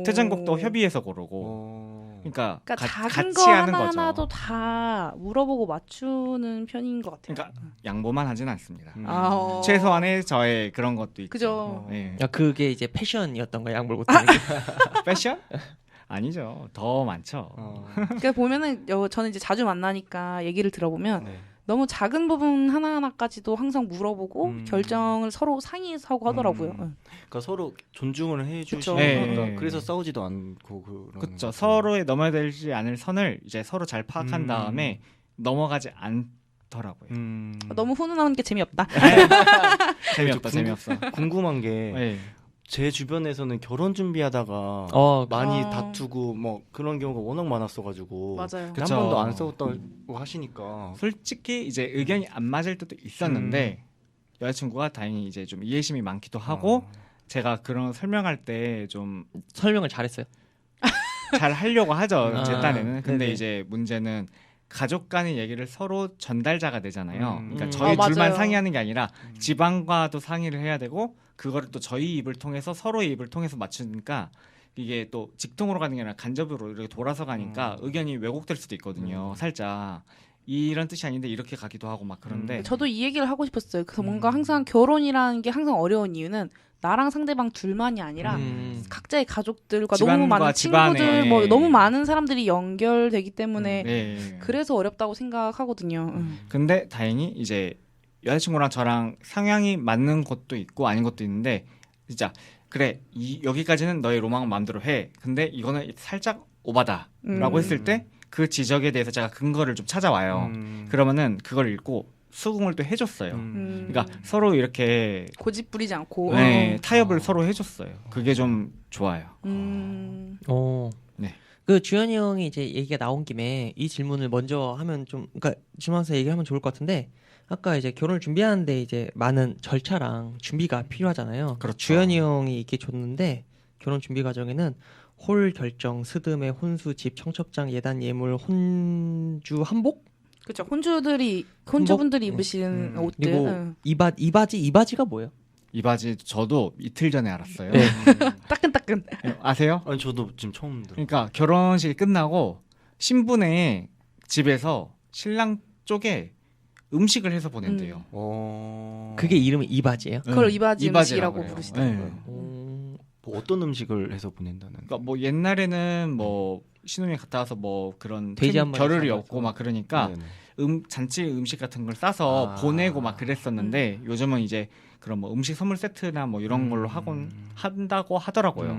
퇴장곡도 협의해서 고르고. 그러니까 작은 같이 거 하는 거죠. 하나하나도 다 물어보고 맞추는 편인 것 같아요. 그러니까 양보만 하진 않습니다. 아, 최소한의 저의 그런 것도 있죠. 그죠. 네. 그게 이제 패션이었던 거야, 양보를 못하는 게. 패션? 아니죠. 더 많죠. 그러니까 보면은 저는 이제 자주 만나니까 얘기를 들어보면 네. 너무 작은 부분 하나하나까지도 항상 물어보고 결정을 서로 상의해서 하고 하더라고요. 그러니까 서로 존중을 해주시니까 그쵸. 네. 그래서 싸우지도 않고 그렇죠. 서로의 넘어야 되지 않을 선을 이제 서로 잘 파악한 다음에 넘어가지 않더라고요. 너무 훈훈한 게 재미없다. 재미없어. 궁금한 게 네. 제 주변에서는 결혼 준비하다가 많이 다투고 뭐 그런 경우가 워낙 많았어가지고 맞아요. 한 번도 안 싸웠다고 하시니까 솔직히 이제 의견이 안 맞을 때도 있었는데 여자친구가 다행히 이제 좀 이해심이 많기도 하고 제가 그런 설명할 때 좀 설명을 잘했어요. 잘 하려고 하죠. 제 딴에는. 근데 네네. 이제 문제는 가족 간의 얘기를 서로 전달자가 되잖아요. 그러니까 음. 저희 맞아요. 둘만 상의하는 게 아니라 집안과도 상의를 해야 되고 그거를 또 저희 입을 통해서 서로의 입을 통해서 맞추니까 이게 또 직통으로 가는 게 아니라 간접으로 이렇게 돌아서 가니까 의견이 왜곡될 수도 있거든요. 살짝 이런 뜻이 아닌데 이렇게 가기도 하고 막 그런데 저도 이 얘기를 하고 싶었어요. 그래서 뭔가 항상 결혼이라는 게 항상 어려운 이유는 나랑 상대방 둘만이 아니라 각자의 가족들과 너무 집안과 많은 집안에. 친구들, 뭐 너무 많은 사람들이 연결되기 때문에 네. 그래서 어렵다고 생각하거든요. 근데 다행히 이제 여자친구랑 저랑 상향이 맞는 것도 있고 아닌 것도 있는데 진짜 그래 여기까지는 너의 로망은 마음대로 해. 근데 이거는 살짝 오바다라고 했을 때 그 지적에 대해서 제가 근거를 좀 찾아와요. 그러면은 그걸 읽고 수긍을 또 해줬어요. 그러니까 서로 이렇게 고집 부리지 않고. 네, 타협을 서로 해줬어요. 그게 좀 좋아요. 네. 그 주현이 형이 이제 얘기가 나온 김에 이 질문을 먼저 하면 좀, 그러니까 질문하면서 얘기하면 좋을 것 같은데 아까 이제 결혼을 준비하는데 이제 많은 절차랑 준비가 필요하잖아요. 그렇죠. 주현이 형이 얘기해 줬는데 결혼 준비 과정에는 홀 결정, 스드메, 혼수, 집, 청첩장, 예단, 예물, 혼주, 한복? 그렇죠. 혼주분들이 입으시는 옷들. 그리고 이바지가 뭐예요? 이 바지 저도 이틀 전에 알았어요. 네. 따끈따끈. 아세요? 아니 저도 지금 처음 들어요. 그러니까 결혼식이 끝나고 신부네 집에서 신랑 쪽에 음식을 해서 보낸대요. 그게 이름이 이바지예요? 그걸 이바지 이바지라고 음식이라고 그래요. 부르시더라고요. 뭐 어떤 음식을 해서 보낸다는? 그러니까 뭐 옛날에는 뭐 신혼여행 갔다 와서 뭐 그런 돼지 한 마리 겨를이 잡아서. 없고 막 그러니까 네네. 잔치 음식 같은 걸 싸서 보내고 막 그랬었는데 요즘은 이제 그런 뭐 음식 선물 세트나 뭐 이런 걸로 한다고 하더라고요.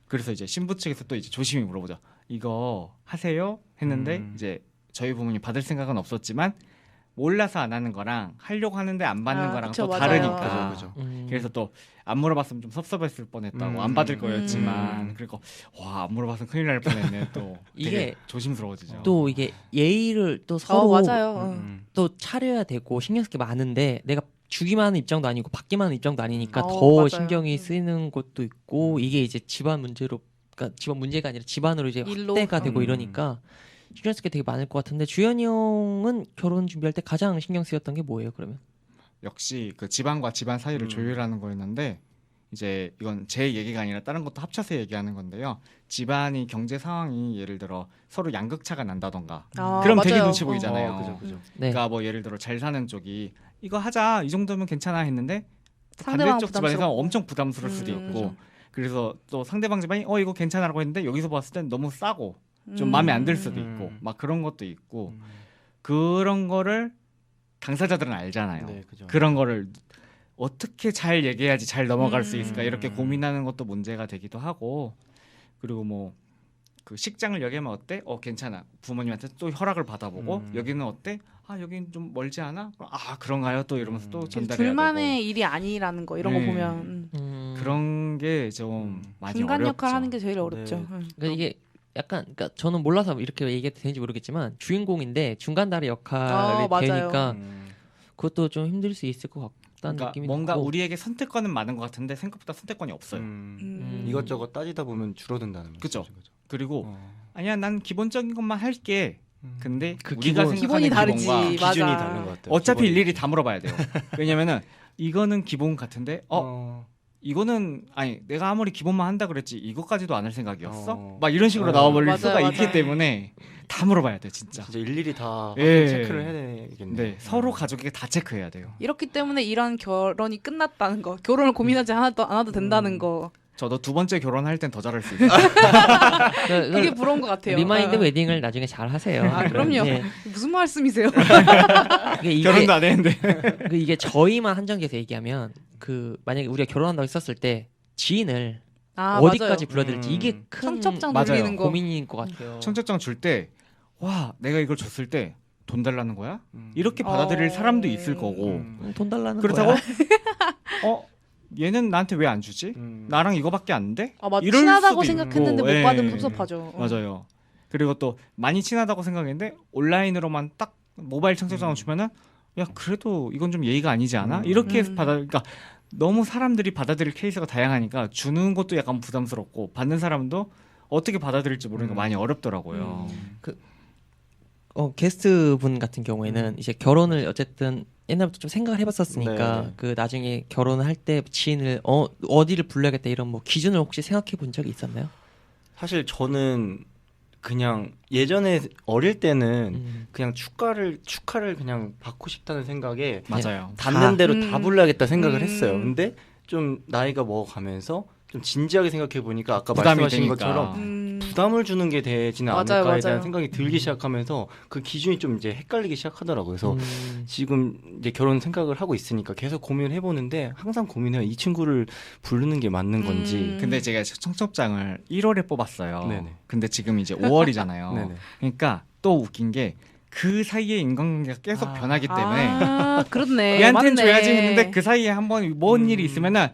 그래서 이제 신부 측에서 또 이제 조심히 물어보죠. 이거 하세요? 했는데 이제 저희 부모님 받을 생각은 없었지만 몰라서 안 하는 거랑 하려고 하는데 안 받는 거랑 그쵸, 또 맞아요. 다르니까. 그죠. 그래서 또 안 물어봤으면 좀 섭섭했을 뻔했다고 안 받을 거였지만 그리고 와 안 물어봤으면 큰일 날 뻔했네. 또 이게 되게 조심스러워지죠. 또 이게 예의를 또 서로 맞아요. 또 차려야 되고 신경 쓸 게 많은데 내가 주기만 하는 입장도 아니고 받기만 하는 입장도 아니니까 더 맞아요. 신경이 쓰이는 것도 있고 이게 이제 집안 문제로 그러니까 집안 문제가 아니라 집안으로 이제 일로? 확대가 되고 이러니까 신경 쓸 게 되게 많을 것 같은데 주현이 형은 결혼 준비할 때 가장 신경 쓰였던 게 뭐예요 그러면? 역시 그 집안과 집안 사이를 조율하는 거였는데 이제 이건 제 얘기가 아니라 다른 것도 합쳐서 얘기하는 건데요. 집안이 경제 상황이 예를 들어 서로 양극차가 난다던가 그럼 되게 맞아요. 눈치 보이잖아요. 그죠. 네. 그러니까 뭐 예를 들어 잘 사는 쪽이 이거 하자 이 정도면 괜찮아 했는데 상대방 반대쪽 집안에서 부담스럽고. 엄청 부담스러울 수도 있고 그죠. 그래서 또 상대방 집안이 이거 괜찮아라고 했는데 여기서 봤을 땐 너무 싸고 좀 마음에 안 들 수도 있고 막 그런 것도 있고 그런 거를 당사자들은 알잖아요. 네, 그죠. 그런 거를 어떻게 잘 얘기해야지 잘 넘어갈 수 있을까 이렇게 고민하는 것도 문제가 되기도 하고 그리고 뭐 그 식장을 여기하면 어때? 괜찮아. 부모님한테 또 허락을 받아보고 여기는 어때? 여긴 좀 멀지 않아? 그런가요? 또 이러면서 또 전달해야 둘만의 되고 일이 아니라는 거 이런 거 네. 보면 그런 게 좀 많이 중간 어렵죠. 역할 하는 게 제일 어렵죠. 네. 그러니까 이게 약간 그러니까 저는 몰라서 이렇게 얘기해도 되는지 모르겠지만 주인공인데 중간다리 역할이 맞아요. 되니까 그것도 좀 힘들 수 있을 것 같다는 그러니까 느낌이 뭔가 들고. 우리에게 선택권은 많은 것 같은데 생각보다 선택권이 없어요. 이것저것 따지다 보면 줄어든다는 그죠. 말이죠. 그죠. 그리고 아니야 난 기본적인 것만 할게. 근데 그 우리가 기본- 기본이 생각하는 다르지. 기본과 맞아. 기준이 다른 것 같아요. 어차피 기본이. 일일이 다 물어봐야 돼요. 왜냐면은 이거는 기본 같은데 이거는 아니 내가 아무리 기본만 한다 그랬지 이것까지도 안 할 생각이었어? 막 이런 식으로 나와버릴 맞아요, 수가 맞아요. 있기 때문에 다 물어봐야 돼 진짜. 진짜 일일이 다 예. 체크를 해야 되겠네요. 네, 서로 가족에게 다 체크해야 돼요. 이렇기 때문에 이런 결혼이 끝났다는 거, 결혼을 고민하지 않아도 된다는 거. 저도 두 번째 결혼할 땐 더 잘할 수 있어요. 그게 부러운 것 같아요. 리마인드 어. 웨딩을 나중에 잘 하세요. 그럼요. 예. 무슨 말씀이세요? 이게 결혼도 안 했는데. 이게 저희만 한정돼서 얘기하면 그 만약에 우리가 결혼한다고 했었을 때 지인을 어디까지 맞아요. 불러야 될지 이게 큰 청첩장 맞아요. 돌리는 거. 고민인 것 같아요. 청첩장 줄 때 와 내가 이걸 줬을 때 돈 달라는 거야? 이렇게 받아들일 사람도 있을 거고 돈 달라는 그렇다고 거야. 얘는 나한테 왜 안 주지? 나랑 이거밖에 안 돼? 맞아. 친하다고 생각했는데 못 받으면 섭섭하죠. 맞아요. 그리고 또 많이 친하다고 생각했는데 온라인으로만 딱 모바일 청첩장을 주면은 야 그래도 이건 좀 예의가 아니지 않아? 이렇게 그러니까 너무 사람들이 받아들일 케이스가 다양하니까 주는 것도 약간 부담스럽고 받는 사람도 어떻게 받아들일지 모르니까 많이 어렵더라고요. 게스트 분 같은 경우에는 이제 결혼을 어쨌든 옛날부터 좀 생각을 해봤었으니까 네. 그 나중에 결혼을 할 때 지인을 어디를 불러야겠다 이런 뭐 기준을 혹시 생각해 본 적이 있었나요? 사실 저는 그냥 예전에 어릴 때는 그냥 축가를 그냥 받고 싶다는 생각에 맞아요. 닿는 대로 다 불러야겠다 생각을 했어요. 근데 좀 나이가 먹어가면서 좀 진지하게 생각해 보니까 아까 말씀하신 되니까. 것처럼 부담을 주는 게 되지는 않을까에 대한 생각이 들기 시작하면서 그 기준이 좀 이제 헷갈리기 시작하더라고요. 그래서 지금 이제 결혼 생각을 하고 있으니까 계속 고민을 해보는데 항상 고민해요. 이 친구를 부르는 게 맞는 건지. 근데 제가 청첩장을 1월에 뽑았어요. 네네. 근데 지금 이제 5월이잖아요. 네네. 그러니까 또 웃긴 게 그 사이에 인간관계가 계속 변하기 때문에 그렇네. 얘한테는 맞네. 줘야지 했는데 그 사이에 한번 뭔 일이 있으면은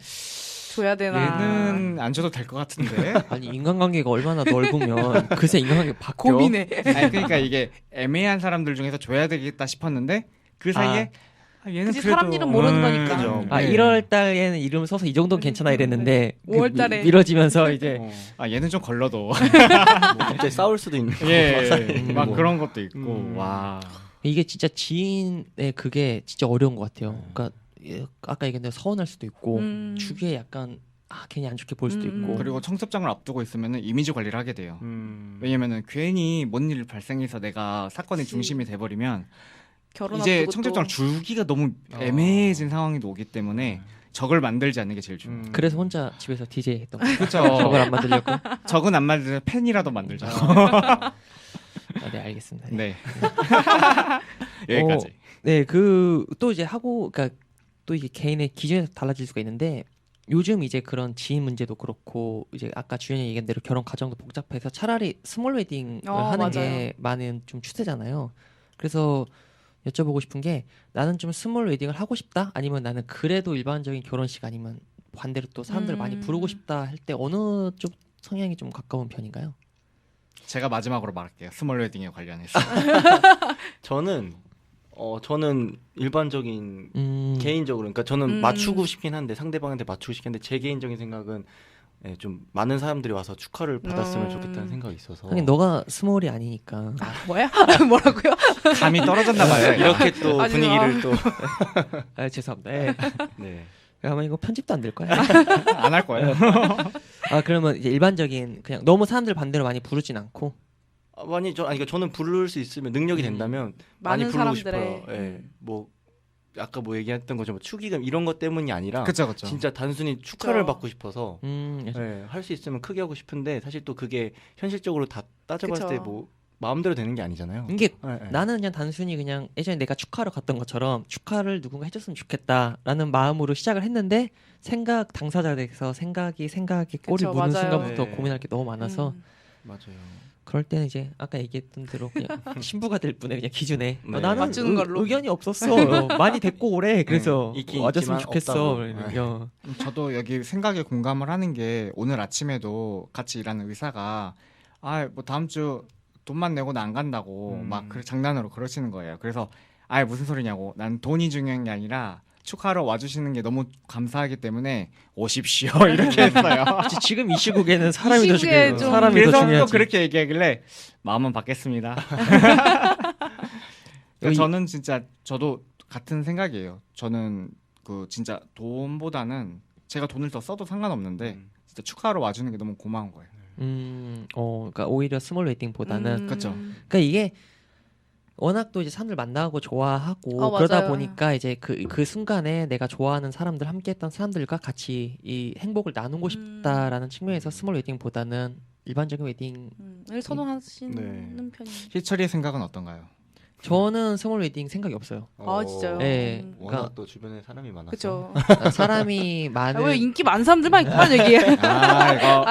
줘야 되나. 얘는 안 줘도 될 것 같은데. 아니 인간관계가 얼마나 넓으면 그새 인간관계 바뀌어. 고민해. 아니, 그러니까 이게 애매한 사람들 중에서 줘야 되겠다 싶었는데 그 사이에 얘는 그치, 그래도 사람 일은 모르는 거니까. 그죠. 1월 달에는 이름을 써서 이 정도는 괜찮아 이랬는데 5월 달에. 미뤄지면서 이제 얘는 좀 걸러도 뭐 갑자기 싸울 수도 있는. 막 뭐. 그런 것도 있고 와. 이게 진짜 지인의 그게 진짜 어려운 것 같아요. 그러니까 아까 얘기했는데 서운할 수도 있고 주위에 약간 괜히 안 좋게 볼 수도 있고. 그리고 청첩장을 앞두고 있으면은 이미지 관리를 하게 돼요. 왜냐면은 괜히 뭔 일 발생해서 내가 사건의 중심이 돼버리면 이제 청첩장을 주기가 너무 애매해진 상황이 오기 때문에 적을 만들지 않는 게 제일 중요해요. 그래서 혼자 집에서 DJ 했던 거예요. 그렇죠. 적을 안 만들려고. 적은 안 만들면 팬이라도 만들자. 네 알겠습니다. 네. 여기까지. 네, 또 이제 그러니까 또 이게 개인의 기준에 달라질 수가 있는데 요즘 이제 그런 지인 문제도 그렇고 이제 아까 주연이 얘기한 대로 결혼 과정도 복잡해서 차라리 스몰 웨딩을 하는 맞아요. 게 많은 좀 추세잖아요. 그래서 여쭤보고 싶은 게 나는 좀 스몰 웨딩을 하고 싶다 아니면 나는 그래도 일반적인 결혼식 아니면 반대로 또 사람들을 많이 부르고 싶다 할 때 어느 쪽 성향이 좀 가까운 편인가요? 제가 마지막으로 말할게요. 스몰 웨딩에 관련해서. 저는 일반적인 개인적으로 그러니까 저는 맞추고 싶긴 한데 상대방한테 맞추고 싶긴 한데 제 개인적인 생각은 좀 많은 사람들이 와서 축하를 받았으면 좋겠다는 생각이 있어서. 하긴 너가 스몰이 아니니까. 뭐야? 뭐라고요? 감이 떨어졌나 봐요. 이렇게 또 분위기를 또. 죄송합니다. 네. 네. 아마 이거 편집도 안 될 거야. 안 할 거예요. 그러면 이제 일반적인 그냥 너무 사람들 반대로 많이 부르진 않고. 그러니까 저는 부를 수 있으면 능력이 된다면 많이 많은 부르고 사람들의, 싶어요. 예. 뭐 아까 뭐 얘기했던 것처럼 축의금 이런 것 때문이 아니라 그렇죠. 진짜 단순히 축하를 그쵸. 받고 싶어서 할 수 있으면 크게 하고 싶은데 사실 또 그게 현실적으로 다 따져봤을 때 뭐 마음대로 되는 게 아니잖아요. 이게 나는 그냥 단순히 그냥 예전에 내가 축하하러 갔던 것처럼 축하를 누군가 해줬으면 좋겠다라는 마음으로 시작을 했는데 당사자에서 생각이 꼬리 그쵸, 무는 맞아요. 순간부터 네. 고민할 게 너무 많아서 맞아요. 그럴 때는 이제 아까 얘기했던 대로 그냥 신부가 될 뿐에 그냥 기준에 네. 나는 맞추는 걸로. 의견이 없었어. 많이 됐고 오래 그래서 있긴 와줬으면 있지만 좋겠어. 없다고. 저도 여기 생각에 공감을 하는 게 오늘 아침에도 같이 일하는 의사가 뭐 다음 주 돈만 내고는 안 간다고 막 장난으로 그러시는 거예요. 그래서 무슨 소리냐고. 난 돈이 중요한 게 아니라 축하하러 와주시는 게 너무 감사하기 때문에 오십시오 이렇게 했어요. 지금 이 시국에는 사람이 이 더 시국에 중요해. 좀- 사람이 더 그래서 또 중요하지. 그렇게 얘기하길래 마음은 받겠습니다. 저는 진짜 저도 같은 생각이에요. 저는 그 진짜 돈보다는 제가 돈을 더 써도 상관없는데 진짜 축하하러 와주는 게 너무 고마운 거예요. 그러니까 오히려 스몰 웨딩보다는 그렇죠. 그러니까 이게 워낙 또 이제 사람들 만나고 좋아하고 맞아요. 그러다 보니까 이제 그 순간에 내가 좋아하는 사람들 함께했던 사람들과 같이 이 행복을 나누고 싶다라는 측면에서 스몰 웨딩보다는 일반적인 웨딩. 을 선호하시는 네. 편이에요. 희철이의 생각은 어떤가요? 저는 스몰 웨딩 생각이 없어요. 진짜요? 네. 워낙 그러니까 또 주변에 사람이 많아서. 그쵸. 사람이 많은 왜 인기 많은 사람들만 있구만 여기에. 이거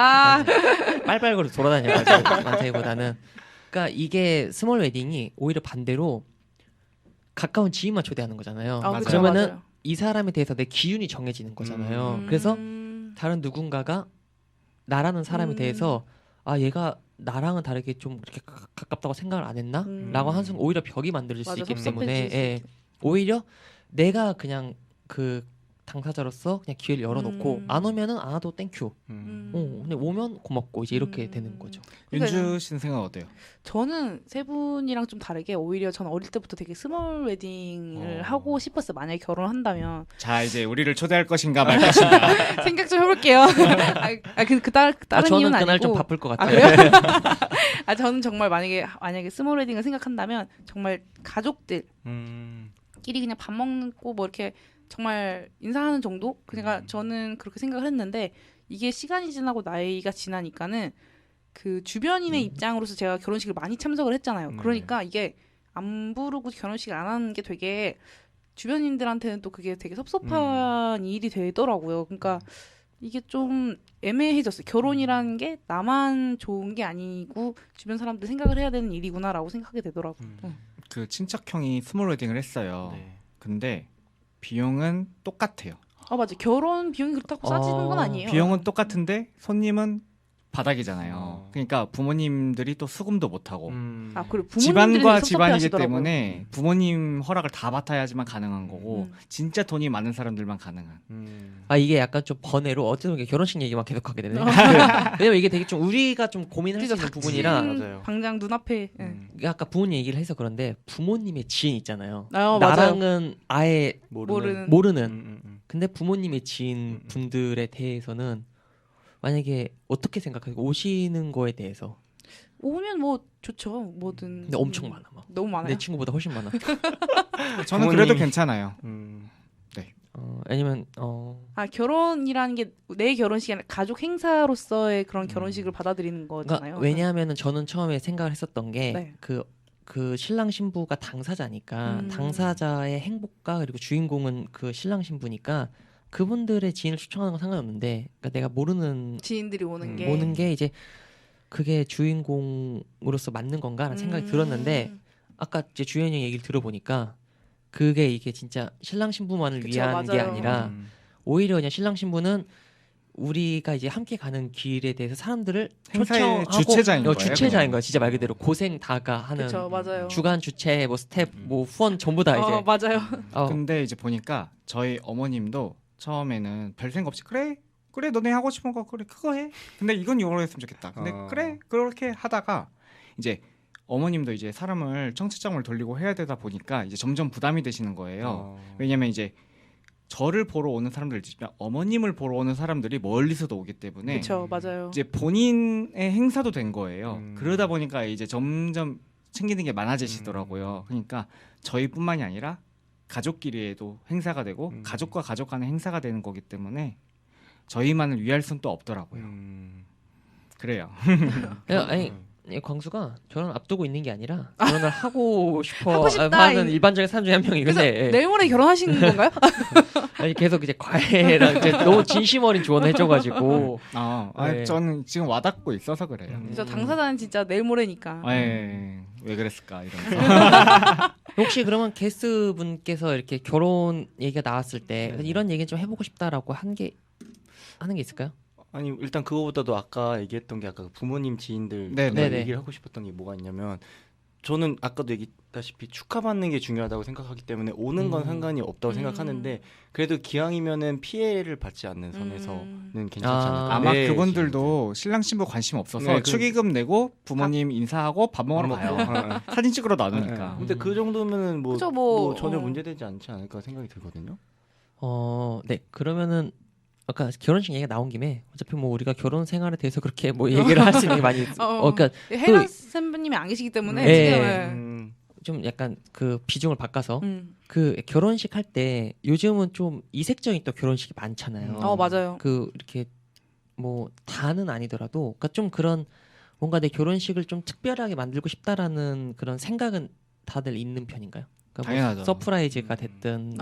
빨빨거려 돌아다녀가지고 많다기보다는 그러니까 이게 스몰 웨딩이 오히려 반대로 가까운 지인만 초대하는 거잖아요. 그쵸, 그러면은 맞아요. 이 사람에 대해서 내 기준이 정해지는 거잖아요. 그래서 다른 누군가가 나라는 사람에 대해서 얘가 나랑은 다르게 좀 그렇게 가깝다고 생각을 안 했나? 라고 하는 순간 오히려 벽이 만들어질 수 있기 때문에 오히려 내가 그냥 그 당사자로서 그냥 기회를 열어놓고 안 오면은 안 와도 땡큐. 근데 오면 고맙고 이제 이렇게 되는 거죠. 윤주 씨는 생각 어때요? 저는 세 분이랑 좀 다르게 오히려 저는 어릴 때부터 되게 스몰 웨딩을 하고 싶었어요. 만약에 결혼한다면. 자 이제 우리를 초대할 것인가 말 것인가 생각 좀 해볼게요. 다른 저는 이유는 그날 아니고. 좀 바쁠 것 같아요. 그래요? 저는 정말 만약에 스몰 웨딩을 생각한다면 정말 가족들끼리 그냥 밥 먹고 뭐 이렇게 정말 인사하는 정도? 그러니까 저는 그렇게 생각을 했는데 이게 시간이 지나고 나이가 지나니까는 그 주변인의 입장으로서 제가 결혼식을 많이 참석을 했잖아요. 그러니까 이게 안 부르고 결혼식을 안 하는 게 되게 주변인들한테는 또 그게 되게 섭섭한 일이 되더라고요. 그러니까 이게 좀 애매해졌어요. 결혼이라는 게 나만 좋은 게 아니고 주변 사람들 생각을 해야 되는 일이구나라고 생각하게 되더라고요. 그 친척 형이 스몰 웨딩을 했어요. 근데 비용은 똑같아요. 맞아. 결혼 비용이 그렇다고 싸지는 건 아니에요. 비용은 똑같은데 손님은 바닥이잖아요. 그러니까 부모님들이 또 수금도 못 하고 그리고 집안과 집안이기 때문에 부모님 허락을 다 받아야지만 가능한 거고 진짜 돈이 많은 사람들만 가능한. 이게 약간 좀 번외로 어쩌면 결혼식 얘기만 계속하게 되네. 왜냐면 이게 되게 좀 우리가 좀 고민할 수 있는 부분이라 맞아요. 당장 눈앞에 아까 부모님 얘기를 해서 그런데 부모님의 지인 있잖아요. 맞아요. 나랑은 아예 모르는. 근데 부모님의 지인 음. 분들에 대해서는 만약에 어떻게 생각하세요? 오시는 거에 대해서. 오면 뭐 좋죠. 뭐든. 근데 엄청 많아. 막. 너무 많아요. 내 친구보다 훨씬 많아. 저는 그래도 괜찮아요. 네. 아니면 결혼이라는 게 내 결혼식이 아니라 가족 행사로서의 그런 결혼식을 받아들이는 거잖아요. 그러니까 왜냐하면은 저는 처음에 생각을 했었던 게 네. 그 신랑 신부가 당사자니까 당사자의 행복과 그리고 주인공은 그 신랑 신부니까 그분들의 지인을 초청하는 건 상관이 없는데 그러니까 내가 모르는 지인들이 오는 게 이제 그게 주인공으로서 맞는 건가라는 생각이 들었는데 아까 이제 주연이 형 얘기를 들어보니까 그게 이게 진짜 신랑 신부만을 위한 맞아요. 게 아니라 오히려 그냥 신랑 신부는 우리가 이제 함께 가는 길에 대해서 사람들을 행사의 초청하고 주체자인 거예요. 주체자인 거야. 진짜 말 그대로 고생 다가 하는 그쵸, 맞아요. 주간 주체 뭐 스텝 뭐 후원 전부 다 이제 맞아요. 근데 이제 보니까 저희 어머님도 처음에는 별 생각 없이 그래 너네 하고 싶은 거 그래 그거 해. 근데 이건 이걸로 했으면 좋겠다. 근데 그래 그렇게 하다가 이제 어머님도 이제 사람을 청첩장을 돌리고 해야 되다 보니까 이제 점점 부담이 되시는 거예요. 왜냐면 이제 저를 보러 오는 사람들 있지만 어머님을 보러 오는 사람들이 멀리서도 오기 때문에 그렇죠, 맞아요. 이제 본인의 행사도 된 거예요. 그러다 보니까 이제 점점 챙기는 게 많아지시더라고요. 그러니까 저희뿐만이 아니라 가족끼리에도 행사가 되고 가족과 가족 간의 행사가 되는 거기 때문에 저희만을 위할 수는 또 없더라고요. 그래요. 아니 광수가 결혼 앞두고 있는 게 아니라 결혼을 하고 싶어 하고 싶다, 하는 일반적인 사람 중에 한 명이근데 내일 모레 결혼하시는 건가요? 아니 계속 이제 과외랑 이제 너무 진심 어린 조언을 해줘가지고 네. 저는 지금 와닿고 있어서 그래요. 그래서 당사자는 진짜 내일 모레니까. 왜 그랬을까 이러면서. 혹시 그러면 게스트 분께서 이렇게 결혼 얘기가 나왔을 때 이런 얘기 좀 해보고 싶다라고 하는 게 있을까요? 아니 일단 그거보다도 아까 얘기했던 게 아까 부모님 지인들 얘기를 하고 싶었던 게 뭐가 있냐면 저는 아까도 얘기했다시피 축하받는 게 중요하다고 생각하기 때문에 오는 건 상관이 없다고 생각하는데 그래도 기왕이면은 피해를 받지 않는 선에서는 괜찮지 않을까. 아마 그분들도 신랑 신부 관심 없어서 축의금 내고 부모님 인사하고 밥 먹으러 가요. 사진 찍으러 나누니까. 근데 그 정도면은 뭐 전혀 문제되지 않지 않을까 생각이 들거든요. 네 그러면은 아까 결혼식 얘기가 나온 김에 어차피 뭐 우리가 결혼 생활에 대해서 그렇게 뭐 얘기를 할 수 있는 게 많이 그러니까 혜란 선배님이 안 계시기 때문에 지금은 좀 약간 그 비중을 바꿔서 그 결혼식 할 때 요즘은 좀 이색적인 또 결혼식이 많잖아요. 맞아요. 그 이렇게 뭐 다는 아니더라도 그러니까 좀 그런 뭔가 내 결혼식을 좀 특별하게 만들고 싶다라는 그런 생각은 다들 있는 편인가요? 그러니까 당연하죠. 뭐 서프라이즈가 됐든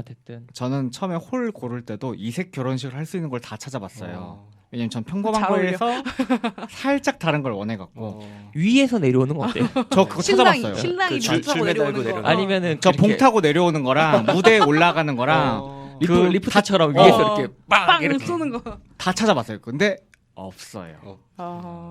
됐든 저는 처음에 홀 고를 때도 이색 결혼식을 할 수 있는 걸 다 찾아봤어요. 왜냐면 전 평범한 잘 어울려. 거에서 살짝 다른 걸 원해갖고 위에서 내려오는 거 어때요? 저 그거 찾아봤어요. 신랑이 그 줄 타고 줄매 달고 내려오는 거. 내려오는 아니면은 저 봉 타고 내려오는 거랑 무대에 올라가는 거랑 리프트처럼 위에서 이렇게 빵 이렇게 쏘는 거. 다 찾아봤어요. 근데 없어요.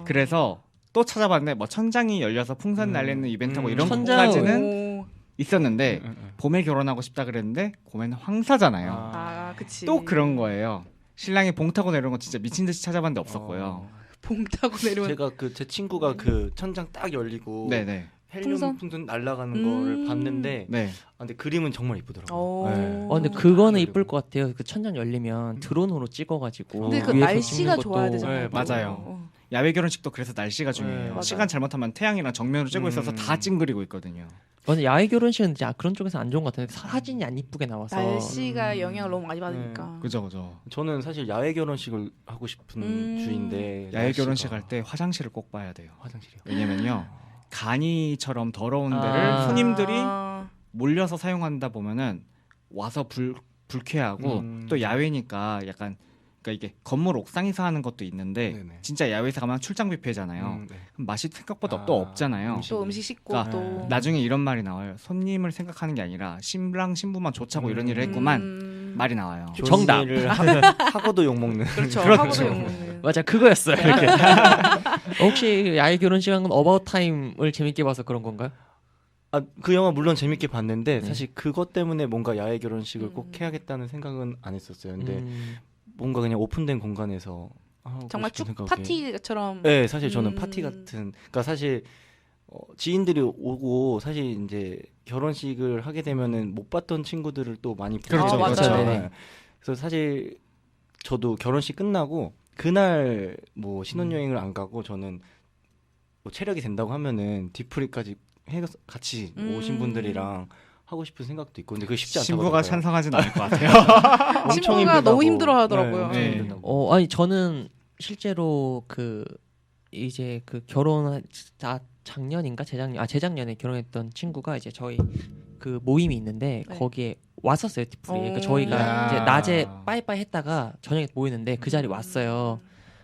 그래서 또 찾아봤는데 뭐 천장이 열려서 풍선 날리는 이벤트고 이런 천장. 것까지는 있었는데 봄에 결혼하고 싶다 그랬는데 봄에는 황사잖아요. 아, 그치. 또 그런 거예요. 신랑이 봉 타고 내려오는 거 진짜 미친 듯이 찾아봤는데 없었고요. 봉 타고 내려오는. 제가 그 제 친구가 그 천장 딱 열리고 네네. 헬륨 풍선 날아가는 거를 봤는데 네. 근데 그림은 정말 이쁘더라고요. 네. 근데 그거는 이쁠 것 같아요. 그 천장 열리면 드론으로 찍어가지고. 근데 그 위에서 날씨가 찍는 좋아야 것도- 되잖아요. 네, 맞아요. 야외 결혼식도 그래서 날씨가 중요해요. 맞아요. 시간 잘못하면 태양이랑 정면으로 쬐고 있어서 다 찡그리고 있거든요. 근데 야외 결혼식은 이제 그런 쪽에서 안 좋은 것 같은데 사진이 안 이쁘게 나와서. 날씨가 영향을 너무 많이 받으니까. 그죠. 저는 사실 야외 결혼식을 하고 싶은 주인데 야외 날씨가 결혼식 할 때 화장실을 꼭 봐야 돼요. 화장실이요. 왜냐면요. 간이처럼 더러운 데를 아. 손님들이 몰려서 사용한다 보면은 와서 불쾌하고 또 야외니까 약간 그러니까 이게 건물 옥상에서 하는 것도 있는데 네네. 진짜 야외에서 가면 출장 뷔페잖아요. 네. 그럼 맛이 생각보다 또 없잖아요. 또 음식 씻고 그러니까 또 나중에 이런 말이 나와요. 손님을 생각하는 게 아니라 신랑 신부만 좋자고 이런 일을 했구만 말이 나와요. 정답. 일을 하고도 욕 먹는. 그렇죠. 그렇죠. 하고도 욕먹는. 맞아 그거였어요. 이렇게. 혹시 야외 결혼식 한 건 어바웃 타임을 재밌게 봐서 그런 건가요? 아, 그 영화 물론 재밌게 봤는데 네. 사실 그것 때문에 뭔가 야외 결혼식을 꼭 해야겠다는 생각은 안 했었어요. 근데 음. 뭔가 그냥 오픈된 공간에서 하고 정말 싶은 축 생각에. 파티처럼. 네, 사실 저는 파티 같은. 그러니까 사실 지인들이 오고 사실 이제 결혼식을 하게 되면은 못 봤던 친구들을 또 많이 보게 그렇죠, 맞아요. 그렇죠. 네네. 그래서 사실 저도 결혼식 끝나고 그날 뭐 신혼여행을 안 가고 저는 뭐 체력이 된다고 하면은 뒤풀이까지 해서 같이 오신 분들이랑 하고 싶은 생각도 있고 근데 그게 쉽지 않다고 신부가 찬성하진 않을 것 같아요. 엄청 친구가 힘들다고. 너무 힘들어하더라고요. 엄청 네. 힘들다고. 아니 저는 실제로 그 이제 그 결혼 작년인가 재작년에 결혼했던 친구가 이제 저희 그 모임이 있는데 네. 거기에 왔었어요 디프리. 그러니까 저희가 야. 이제 낮에 빠이빠이 했다가 저녁에 모이는데 그 자리 왔어요.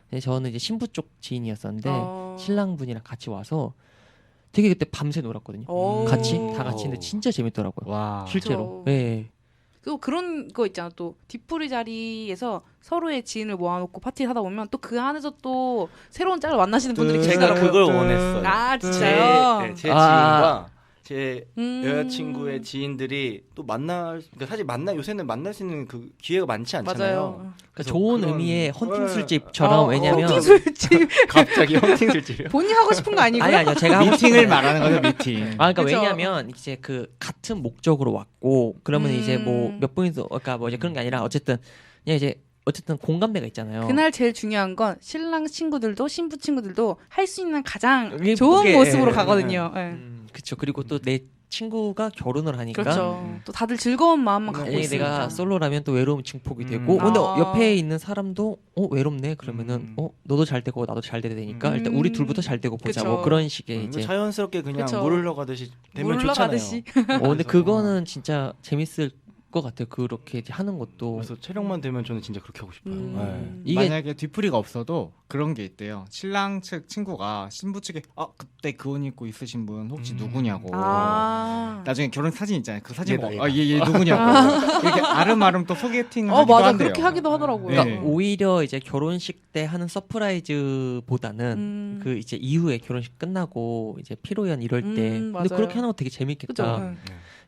근데 저는 이제 신부 쪽 지인이었었는데 신랑분이랑 같이 와서 되게 그때 밤새 놀았거든요. 같이 다 같이 근데 진짜 재밌더라고요. 와. 실제로. 저- 네. 또 그런 거 있잖아. 또 뒷풀이 자리에서 서로의 지인을 모아놓고 파티 하다 보면 또 그 안에서 또 새로운 짝을 만나시는 분들이 제가 계시더라고요. 그걸 원했어요. 아 제, 진짜요? 네, 제 아. 지인과 제 여자친구의 지인들이 또 그러니까 사실 요새는 만날 수 있는 그 기회가 많지 않잖아요. 맞아요. 그러니까 그래서 좋은 그런- 의미의 헌팅 술집처럼 어, 왜냐면 헌팅술집 갑자기 헌팅 술집이요? 본인 하고 싶은 거 아니고요? 아니요 제가 하고 싶은 미팅을 거예요. 말하는 거죠, 미팅. 그러니까 그죠? 왜냐면 이제 그 같은 목적으로 왔고 그러면 이제 뭐 음. 몇 분이서 그러니까 뭐 이제 그런 게 아니라 어쨌든 그냥 이제 어쨌든 공감대가 있잖아요. 그날 제일 중요한 건 신랑 친구들도 신부 친구들도 할 수 있는 가장 예쁘게, 좋은 모습으로 예. 가거든요. 예. 그렇죠. 그리고 또 내 친구가 결혼을 하니까 그렇죠. 또 다들 즐거운 마음만 갖고 만약에 있으니까. 내가 솔로라면 또 외로움 증폭이 되고 근데 아. 옆에 있는 사람도 외롭네 그러면은 나도 잘 되고 나도 잘 돼야 되니까 일단 우리 둘부터 잘 되고 보자 그쵸. 뭐 그런 식의 이제 자연스럽게 그냥 그쵸. 물 흘러가듯이 되면 물 흘러가듯이. 좋잖아요. 근데 그거는 진짜 재밌을 것 같아요. 그렇게 이제 하는 것도 그래서 체력만 되면 저는 진짜 그렇게 하고 싶어요. 네. 이게 만약에 뒤풀이가 없어도 그런 게 있대요. 신랑 측 친구가 신부 측에 그때 그 옷 입고 있으신 분 혹시 누구냐고. 아. 나중에 결혼 사진 있잖아요. 그 사진 얘다, 보고 얘다. 얘 누구냐고. 이렇게 아름아름 또 소개팅 하기도 맞아. 한대요. 그렇게 하기도 하더라고요. 그러니까 네. 오히려 이제 결혼식 때 하는 서프라이즈보다는 그 이제 이후에 결혼식 끝나고 이제 피로연 이럴 때 근데 맞아요. 그렇게 하는 거 되게 재밌겠다. 그죠. 네.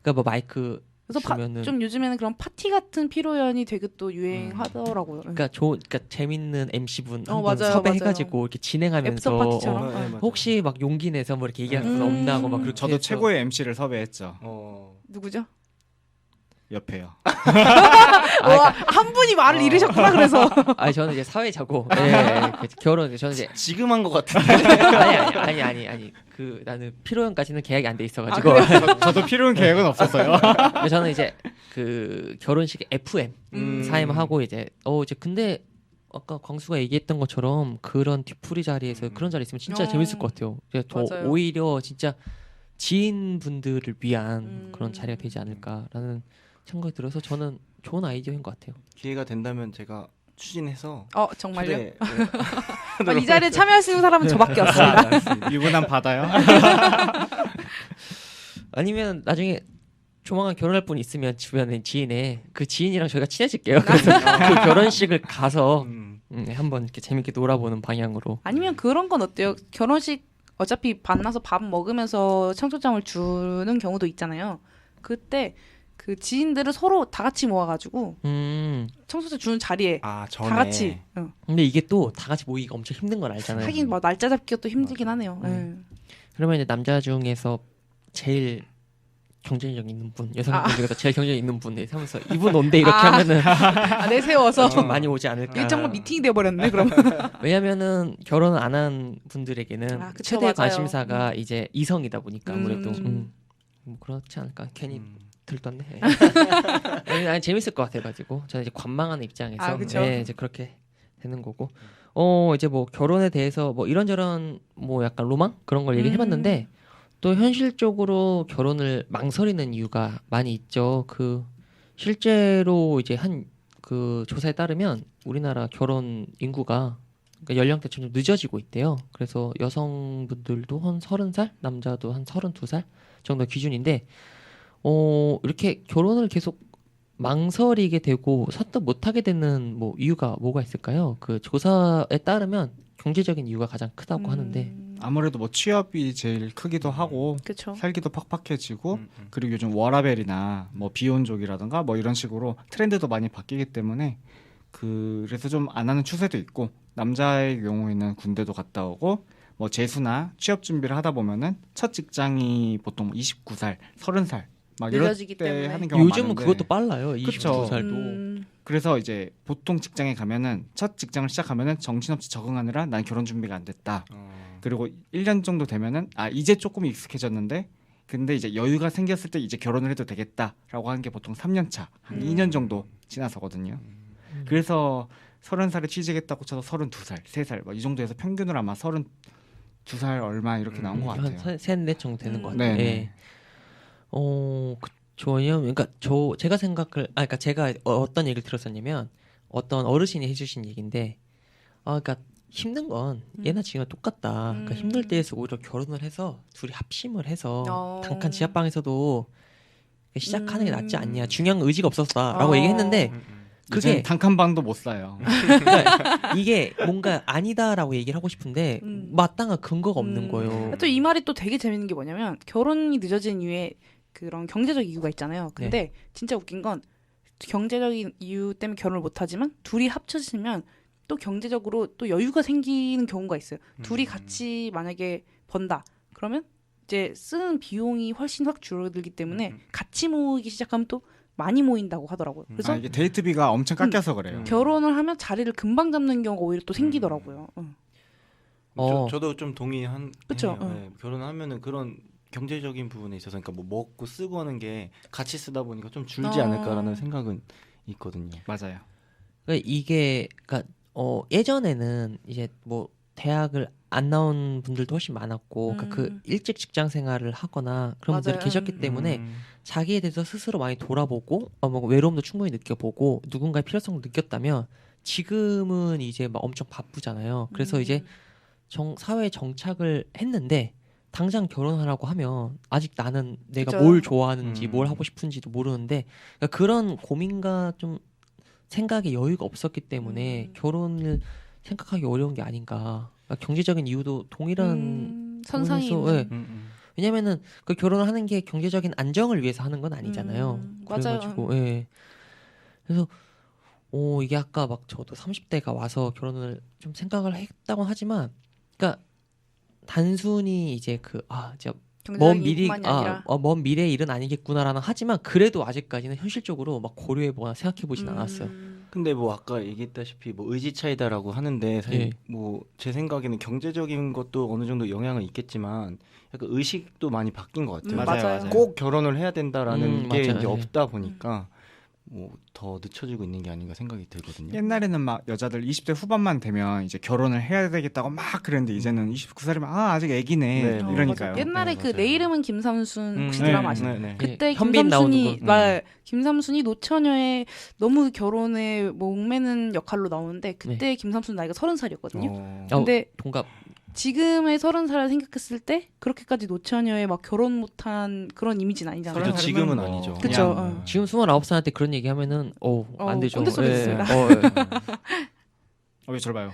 그러니까 뭐 마이크 그래서 주면은 좀 요즘에는 그런 파티 같은 피로연이 되게 또 유행하더라고요. 그러니까 재밌는 MC분 한 분 맞아요, 섭외해가지고 이렇게 애프터 진행하면서 파티처럼. 네, 맞아요. 혹시 막 용기 내서 뭐 이렇게 얘기할 수 없나고 막 그렇게 저도 해서 최고의 MC를 섭외했죠. 누구죠? 옆에요. 와, 한 분이 말을 잃으셨구나 그래서. 저는 이제 사회자고 결혼 저는 이제 지금 한 것 같은데. 아니 그 나는 피로연까지는 계약이 안 돼 있어가지고 저도 필요한 계획은 없었어요. 근데 저는 이제 그 결혼식에 FM 사임하고 이제 근데 아까 광수가 얘기했던 것처럼 그런 뒤풀이 자리에서 그런 자리 있으면 진짜 재밌을 것 같아요. 더 맞아요. 오히려 진짜 지인분들을 위한 그런 자리가 되지 않을까라는 생각이 들어서 저는 좋은 아이디어인 것 같아요. 기회가 된다면 제가 추진해서 정말요? 네. 이 자리에 참여할 수 있는 사람은 저밖에 없습니다. 유부남 받아요? 아니면 나중에 조만간 결혼할 분 있으면 주변에 지인에 그 지인이랑 저희가 친해질게요. 그래서 그 결혼식을 가서 한번 이렇게 재밌게 놀아보는 방향으로. 아니면 그런 건 어때요? 결혼식 어차피 만나서 밥 먹으면서 청첩장을 주는 경우도 있잖아요. 그때 그 지인들을 서로 다 같이 모아가지고 청첩장 주는 자리에 전에. 다 같이. 근데 이게 또 다 같이 모이기가 엄청 힘든 걸 알잖아요. 하긴 뭐 날짜 잡기가 또 힘들긴 하네요. 그러면 이제 남자 중에서 제일 경쟁력 있는 분, 여성분 중에서 제일 경쟁력 있는 분 하면서 이분 온대 이렇게 하면은 내세워서 좀 많이 오지 않을까. 이게 정말 미팅이 돼버렸네 그럼. 왜냐면은 결혼 안 한 분들에게는 그쵸, 최대 맞아요. 관심사가 이제 이성이다 보니까 아무래도 뭐 그렇지 않을까. 괜히 들떴네. 아니 재밌을 것 같아가지고 저는 이제 관망하는 입장에서 이제 그렇게 되는 거고. 이제 뭐 결혼에 대해서 뭐 이런저런 뭐 약간 로망 그런 걸 얘기해봤는데. 또 현실적으로 결혼을 망설이는 이유가 많이 있죠. 그 실제로 이제 한 그 조사에 따르면 우리나라 결혼 인구가 그러니까 연령대 점점 늦어지고 있대요. 그래서 여성분들도 한 30살, 남자도 한 32살 정도 기준인데 이렇게 결혼을 계속 망설이게 되고 선뜻 못하게 되는 뭐 이유가 뭐가 있을까요? 그 조사에 따르면 경제적인 이유가 가장 크다고 하는데 아무래도 뭐 취업이 제일 크기도 하고 그쵸. 살기도 팍팍해지고 그리고 요즘 워라벨이나 뭐 비혼족이라든가 뭐 이런 식으로 트렌드도 많이 바뀌기 때문에 그래서 좀 안 하는 추세도 있고 남자의 경우에는 군대도 갔다 오고 뭐 재수나 취업 준비를 하다 보면은 첫 직장이 보통 29살, 30살 막 이럴 때 때문에. 하는 경우가 요즘은 많은데 그것도 빨라요. 그쵸. 29살도. 그래서 이제 보통 직장에 가면은 첫 직장을 시작하면은 정신없이 적응하느라 난 결혼 준비가 안 됐다. 그리고 1년 정도 되면은 이제 조금 익숙해졌는데 근데 이제 여유가 생겼을 때 이제 결혼을 해도 되겠다라고 하는 게 보통 3년 차, 한 2년 정도 지나서거든요. 그래서 30살에 취직했다고 쳐도 32살, 3살 뭐 이 정도에서 평균으로 아마 32살 얼마 이렇게 나온 것 같아요. 한 3, 4 정도 되는 것 같아요. 네. 예. 그죠요. 그러니까 제가 생각을 그러니까 제가 어떤 얘기를 들었었냐면 어떤 어르신이 해주신 얘기인데 그러니까 힘든 건 얘나 지금이랑 똑같다. 그러니까 힘들 때에서 오히려 결혼을 해서 둘이 합심을 해서 단칸 지하방에서도 시작하는 게 낫지 않냐. 중요한 건 의지가 없었다라고 얘기했는데 그게 단칸방도 못 사요. 그러니까 이게 뭔가 아니다라고 얘기를 하고 싶은데 마땅한 근거가 없는 거예요. 또 이 말이 또 되게 재밌는 게 뭐냐면 결혼이 늦어진 이유에 그런 경제적 이유가 있잖아요. 근데 진짜 웃긴 건 경제적인 이유 때문에 결혼을 못하지만 둘이 합쳐지면 또 경제적으로 또 여유가 생기는 경우가 있어요. 둘이 같이 만약에 번다. 그러면 이제 쓰는 비용이 훨씬 확 줄어들기 때문에 같이 모이기 시작하면 또 많이 모인다고 하더라고요. 그래서 이게 데이트비가 엄청 깎여서 그래요. 결혼을 하면 자리를 금방 잡는 경우가 오히려 또 생기더라고요. 저도 좀 동의한. 그쵸. 네, 결혼하면은 그런 경제적인 부분에 있어서 그러니까 뭐 먹고 쓰고 하는 게 같이 쓰다 보니까 좀 줄지 않을까라는 생각은 있거든요. 맞아요. 그러니까 이게 그러니까 예전에는 이제 뭐 대학을 안 나온 분들도 훨씬 많았고 그러니까 그 일찍 직장 생활을 하거나 그런 분들이 계셨기 때문에 자기에 대해서 스스로 많이 돌아보고 뭐 외로움도 충분히 느껴보고 누군가의 필요성을 느꼈다면 지금은 이제 막 엄청 바쁘잖아요. 그래서 이제 사회에 정착을 했는데 당장 결혼하라고 하면 아직 나는 내가 그쵸. 뭘 좋아하는지 뭘 하고 싶은지도 모르는데 그러니까 그런 고민과 좀 생각에 여유가 없었기 때문에 결혼을 생각하기 어려운 게 아닌가. 그러니까 경제적인 이유도 동일한 선상이 부분에서, 왜냐면은 그 결혼을 하는 게 경제적인 안정을 위해서 하는 건 아니잖아요. 그래가지고 맞아요. 그래서 이게 아까 막 저도 30대가 와서 결혼을 좀 생각을 했다고 하지만 그러니까 단순히 이제 진짜 먼 미래의 일은 아니겠구나라는 하지만 그래도 아직까지는 현실적으로 막 고려해보거나 생각해보진 않았어요. 근데 뭐 아까 얘기했다시피 뭐 의지 차이다라고 하는데 사실 뭐 제 생각에는 경제적인 것도 어느 정도 영향은 있겠지만 약간 의식도 많이 바뀐 것 같아요. 맞아요. 꼭 결혼을 해야 된다라는 게 맞아요. 이제 없다 보니까 뭐 더 늦춰지고 있는 게 아닌가 생각이 들거든요. 옛날에는 막 여자들 20대 후반만 되면 이제 결혼을 해야 되겠다고 막 그랬는데 이제는 29살이면 아직 애기네 네, 네. 이러니까요. 옛날에 네, 그 맞아요. 내 이름은 김삼순 혹시 네, 드라마 아시나요? 네, 네. 그때 현빈 나오는 김삼순이 거. 김삼순이 노처녀의 너무 결혼에 목매는 역할로 나오는데 그때 김삼순 나이가 30살이었거든요. 근데 동갑. 지금의 30살을 생각했을 때 그렇게까지 노처녀에 막 결혼 못한 그런 이미지는 아니잖아요. 그렇죠. 지금은 뭐 아니죠. 그쵸. 그냥 지금 29살한테 그런 얘기 하면은 안 되죠. 꼰대 소리 듣습니다. 왜 저를 봐요?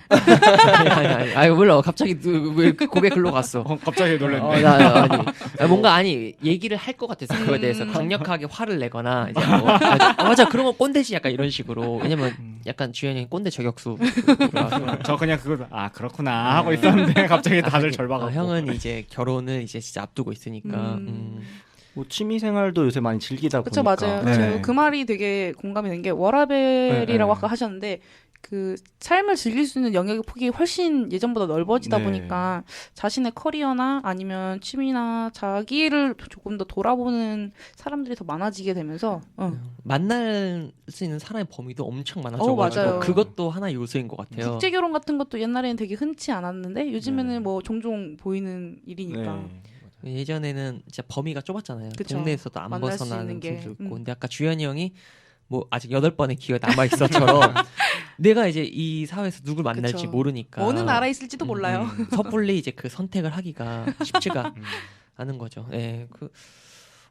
아니 몰라. 갑자기 왜 고개 글로 갔어. 갑자기 놀랐네. 뭔가 얘기를 할 것 같아서 그거에 대해서 강력하게 화를 내거나 이제 맞아 그런 거 꼰대지 약간 이런 식으로. 왜냐면 약간 주현이 형이 꼰대 저격수. 저 그냥 그거 그렇구나 하고 있었는데 갑자기 다들 절 봐갖고. 형은 이제 결혼을 이제 진짜 앞두고 있으니까. 뭐 취미 생활도 요새 많이 즐기다 그쵸, 보니까. 맞아요. 네. 그 말이 되게 공감이 된 게 워라벨이라고 네. 아까 하셨는데 그 삶을 즐길 수 있는 영역의 폭이 훨씬 예전보다 넓어지다 네. 보니까 자신의 커리어나 아니면 취미나 자기를 조금 더 돌아보는 사람들이 더 많아지게 되면서 만날 수 있는 사람의 범위도 엄청 많아져가지고 맞아요. 그것도 하나의 요소인 것 같아요. 국제 결혼 같은 것도 옛날에는 되게 흔치 않았는데 요즘에는 네. 뭐 종종 보이는 일이니까. 네. 예전에는 진짜 범위가 좁았잖아요. 그쵸. 동네에서도 안 만날 수 벗어나는 있는 게. 분도 있고. 근데 아까 주현이 형이 뭐 아직 8번의 기회가 남아 있어처럼 내가 이제 이 사회에서 누굴 만날지 그쵸. 모르니까 어느 나라에 있을지도 몰라요. 섣불리 이제 그 선택을 하기가 쉽지가 않은 거죠. 예,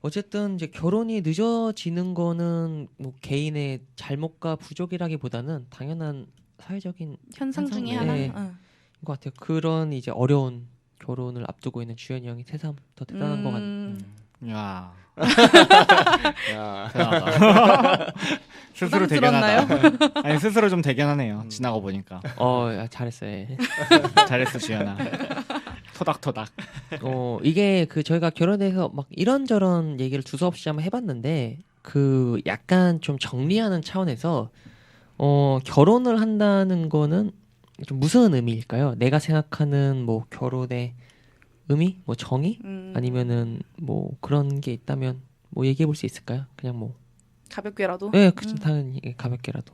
어쨌든 이제 결혼이 늦어지는 거는 뭐 개인의 잘못과 부족이라기보다는 당연한 사회적인 현상 중에 현상, 하나. 네. 것 같아요. 그런 이제 어려운 결혼을 앞두고 있는 주현이 형이 새삼 더 대단한 것 같아요. 야. 야. 대단하다. 스스로 부담스럽나요? 대견하다. 아니 스스로 좀 대견하네요. 지나고 보니까. 잘했어요. 예. 잘했어 주연아. 토닥토닥. 이게 저희가 결혼해서 막 이런저런 얘기를 두서없이 한번 해봤는데 그 약간 좀 정리하는 차원에서 결혼을 한다는 거는 좀 무슨 의미일까요? 내가 생각하는 뭐 결혼의 의미, 뭐 정의, 아니면은 뭐 그런 게 있다면 뭐 얘기해 볼 수 있을까요? 그냥 뭐 가볍게라도. 네, 당연히 가볍게라도.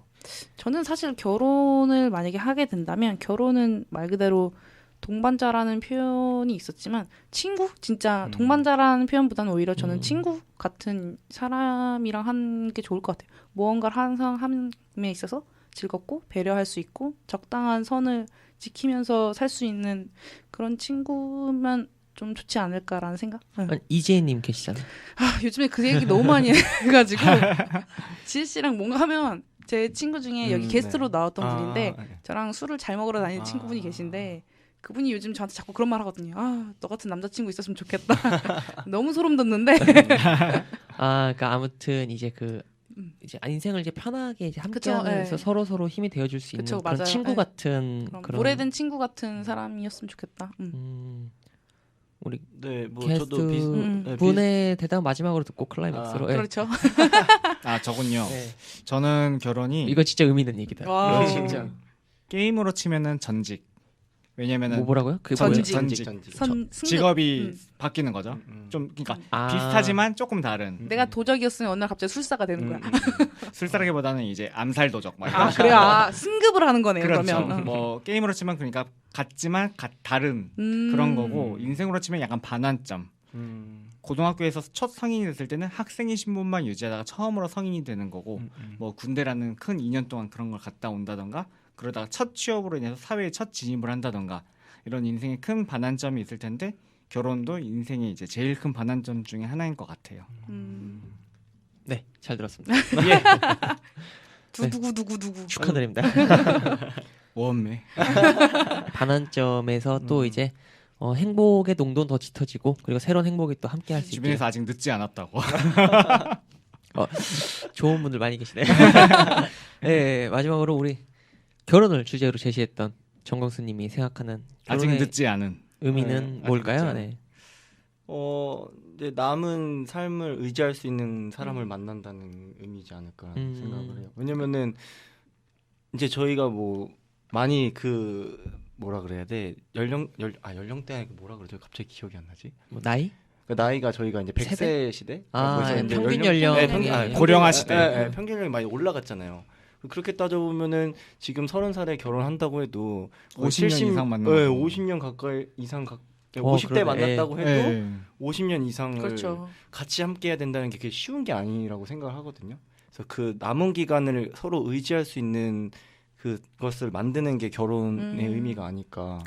저는 사실 결혼을 만약에 하게 된다면 결혼은 말 그대로 동반자라는 표현이 있었지만 친구? 진짜 동반자라는 표현보다는 오히려 저는 친구 같은 사람이랑 하는 게 좋을 것 같아요. 무언가를 항상 함에 있어서 즐겁고 배려할 수 있고 적당한 선을 지키면서 살 수 있는 그런 친구면 좀 좋지 않을까라는 생각? 아니, 이재희님 계시잖아요. 요즘에 그 얘기 너무 많이 해가지고 지혜 씨랑 뭔가 하면 제 친구 중에 여기 게스트로 나왔던 분인데 저랑 술을 잘 먹으러 다니는 친구분이 계신데 그분이 요즘 저한테 자꾸 그런 말 하거든요. 너 같은 남자친구 있었으면 좋겠다. 너무 소름 돋는데. 그러니까 아무튼 이제 이제 인생을 이제 편하게 이제 함께하면서 서로 힘이 되어줄 수 있는 그런 맞아요. 친구 같은 그런 오래된 친구 같은 사람이었으면 좋겠다. 우리 네, 뭐 게스트 저도 분의 대답 마지막으로 듣고 클라이맥스로. 그렇죠. 저군요. 네. 저는 결혼이 이거 진짜 의미 있는 얘기다. 와우. 이거 진짜. 게임으로 치면은 전직. 왜냐면은 뭐라고요? 전직. 전직. 직업이 바뀌는 거죠. 좀 그러니까 비슷하지만 조금 다른. 내가 도적이었으면 어느 날 갑자기 술사가 되는 거야. 술사라기보다는 이제 암살 도적. 그래요. 승급을 하는 거네요. 그렇죠. 그러면. 뭐 게임으로 치면 그러니까 같지만 다른 그런 거고 인생으로 치면 약간 반환점. 고등학교에서 첫 성인이 됐을 때는 학생의 신분만 유지하다가 처음으로 성인이 되는 거고 뭐 군대라는 큰 2년 동안 그런 걸 갔다 온다던가 그러다가 첫 취업으로 인해서 사회에 첫 진입을 한다던가 이런 인생의 큰 반환점이 있을 텐데 결혼도 인생의 이제 제일 큰 반환점 중에 하나인 것 같아요. 네, 잘 들었습니다. 예. 두구두구두구. 축하드립니다. 원매. 반환점에서 또 이제 행복의 농도는 더 짙어지고 그리고 새로운 행복이 또 함께할 수 있게. 주변에서 아직 늦지 않았다고. 좋은 분들 많이 계시네. 네, 마지막으로 우리 결혼을 주제로 제시했던 정광수님이 생각하는 아직 늦지 않은 의미는 뭘까요? 네. 이제 남은 삶을 의지할 수 있는 사람을 만난다는 의미지 않을까 생각을 해요. 왜냐면은 이제 저희가 뭐 많이 뭐라 그래야 돼 연령대 뭐라 그러죠? 갑자기 기억이 안 나지? 뭐 나이? 그러니까 나이가 저희가 이제 100세 시대. 아, 이제 평균 연령. 고령화 시대. 평균 연령이 많이 올라갔잖아요. 그렇게 따져보면은 지금 30살에 결혼한다고 해도 50년 이상 만나고 50년 가까이 이상 50대 만났다고 해도 50년 이상을 그렇죠. 같이 함께 해야 된다는 게 그게 쉬운 게 아니라고 생각을 하거든요. 그래서 그 남은 기간을 서로 의지할 수 있는 그것을 만드는 게 결혼의 의미가 아닐까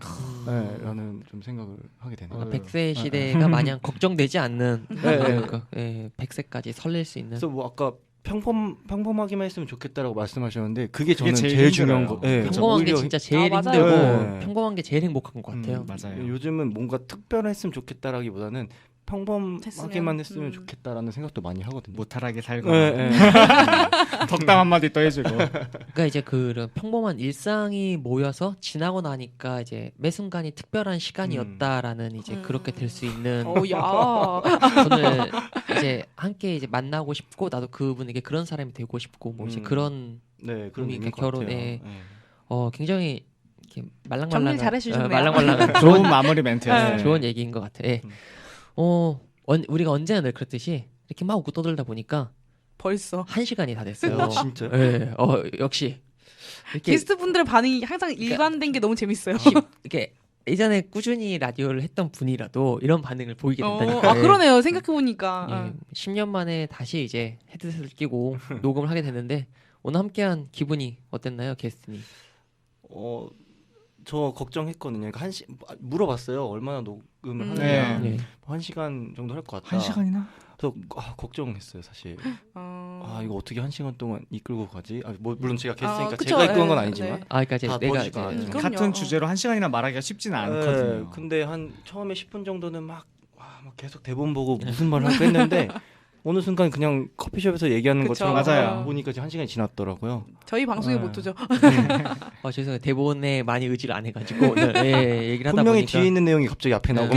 라는 좀 생각을 하게 되네요. 100세 시대가 마냥 걱정되지 않는 그러니까 100세까지 설렐 수 있는. 그래서 뭐 아까 평범하기만 했으면 좋겠다라고 말씀하셨는데 그게 저는 제일 중요한 거. 평범한 게 진짜 제일 힘들고 평범한 게 제일 행복한 것 같아요. 맞아요. 요즘은 뭔가 특별했으면 좋겠다라기보다는 평범하게만 했으면 좋겠다라는 생각도 많이 하거든요. 무탈하게 살고 덕담 한마디 또 해주고. 그러니까 이제 그런 평범한 일상이 모여서 지나고 나니까 이제 매 순간이 특별한 시간이었다라는 이제 그렇게 될 수 있는. 저는 이제 함께 이제 만나고 싶고 나도 그분에게 그런 사람이 되고 싶고 뭐 이제 그런 의미가 결혼에 굉장히 이렇게 말랑말랑. 정리 잘해주셨네요. 말랑말랑 좋은 마무리 멘트였어요. 좋은 얘기인 것 같아. 우리가 언제나 늘 그렇듯이 이렇게 막 웃고 떠들다 보니까 벌써 1시간이 다 됐어요. 진짜요? 네, 역시 이렇게 게스트 분들의 반응이 항상 일관된 게 너무 재밌어요. 이렇게 예전에 꾸준히 라디오를 했던 분이라도 이런 반응을 보이게 된다니까. 그러네요. 생각해 보니까. 10년 만에 다시 이제 헤드셋을 끼고 녹음을 하게 됐는데 오늘 함께한 기분이 어땠나요, 게스트님? 저 걱정했거든요. 그러니까 물어봤어요. 얼마나 녹음을 하느냐. 1시간 정도 할 것 같다. 1시간이나? 그래서 걱정했어요, 사실. 이거 어떻게 1시간 동안 이끌고 가지? 물론 제가 게스트니까 제가 이끄는 건 아니지만. 그러니까 이제 내가 같은 주제로 1시간이나 말하기가 쉽지는 않거든요. 근데 처음에 10분 정도는 막 계속 대본 보고 무슨 말을 할까 했는데 어느 순간 그냥 커피숍에서 얘기하는 것처럼 맞아요. 보니까 1시간이 지났더라고요. 저희 방송에 못 오죠. 죄송해요. 대본에 많이 의지를 안 해가지고 얘기를 하다 분명히 보니까 뒤에 있는 내용이 갑자기 앞에 나오고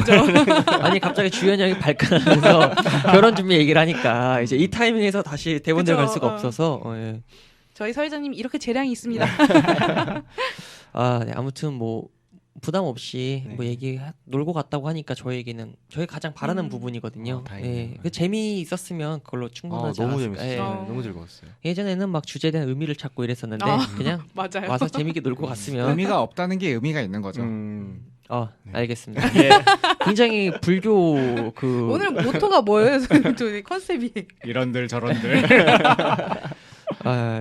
아니 갑자기 주연이 형이 발끈하면서 결혼 준비 얘기를 하니까 이제 이 타이밍에서 다시 대본대로 갈 수가 없어서 저희 사회자님 이렇게 재량이 있습니다. 네, 아무튼 뭐 부담 없이 뭐 놀고 갔다고 하니까 저희에게는 저희 가장 바라는 부분이거든요. 그 재미 있었으면 그걸로 충분하지 너무 않았을까. 재밌었어요. 너무 즐거웠어요. 예전에는 막 주제에 대한 의미를 찾고 이랬었는데 그냥 맞아요. 와서 재밌게 놀고 갔으면 의미가 없다는 게 의미가 있는 거죠. 알겠습니다. 굉장히 불교 오늘 모토가 뭐예요? 컨셉이 이런들 저런들.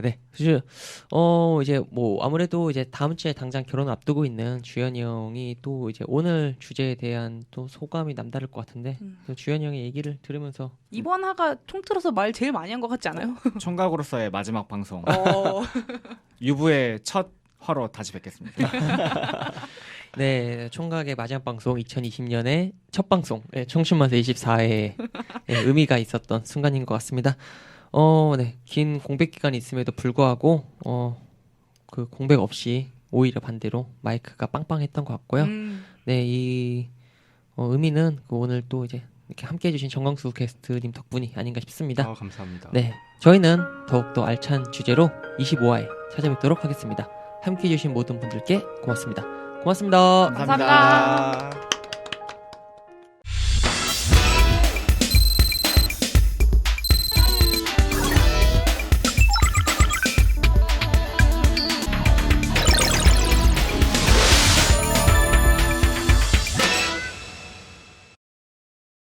네. 이제 뭐 아무래도 이제 다음 주에 당장 결혼을 앞두고 있는 주현이 형이 또 이제 오늘 주제에 대한 또 소감이 남다를 것 같은데 주현이 형의 얘기를 들으면서 이번 화가 통틀어서 말 제일 많이 한 것 같지 않아요? 총각으로서의 마지막 방송. 유부의 첫 화로 다시 뵙겠습니다. 네, 총각의 마지막 방송 2020년의 첫 방송 청춘만세 24회에 의미가 있었던 순간인 것 같습니다. 네, 긴 공백 기간이 있음에도 불구하고 그 공백 없이 오히려 반대로 마이크가 빵빵했던 것 같고요. 네, 이 의미는 오늘 또 이제 이렇게 함께해 주신 정광수 게스트님 덕분이 아닌가 싶습니다. 감사합니다. 네, 저희는 더욱더 알찬 주제로 25화에 찾아뵙도록 하겠습니다. 함께해 주신 모든 분들께 고맙습니다. 고맙습니다. 감사합니다.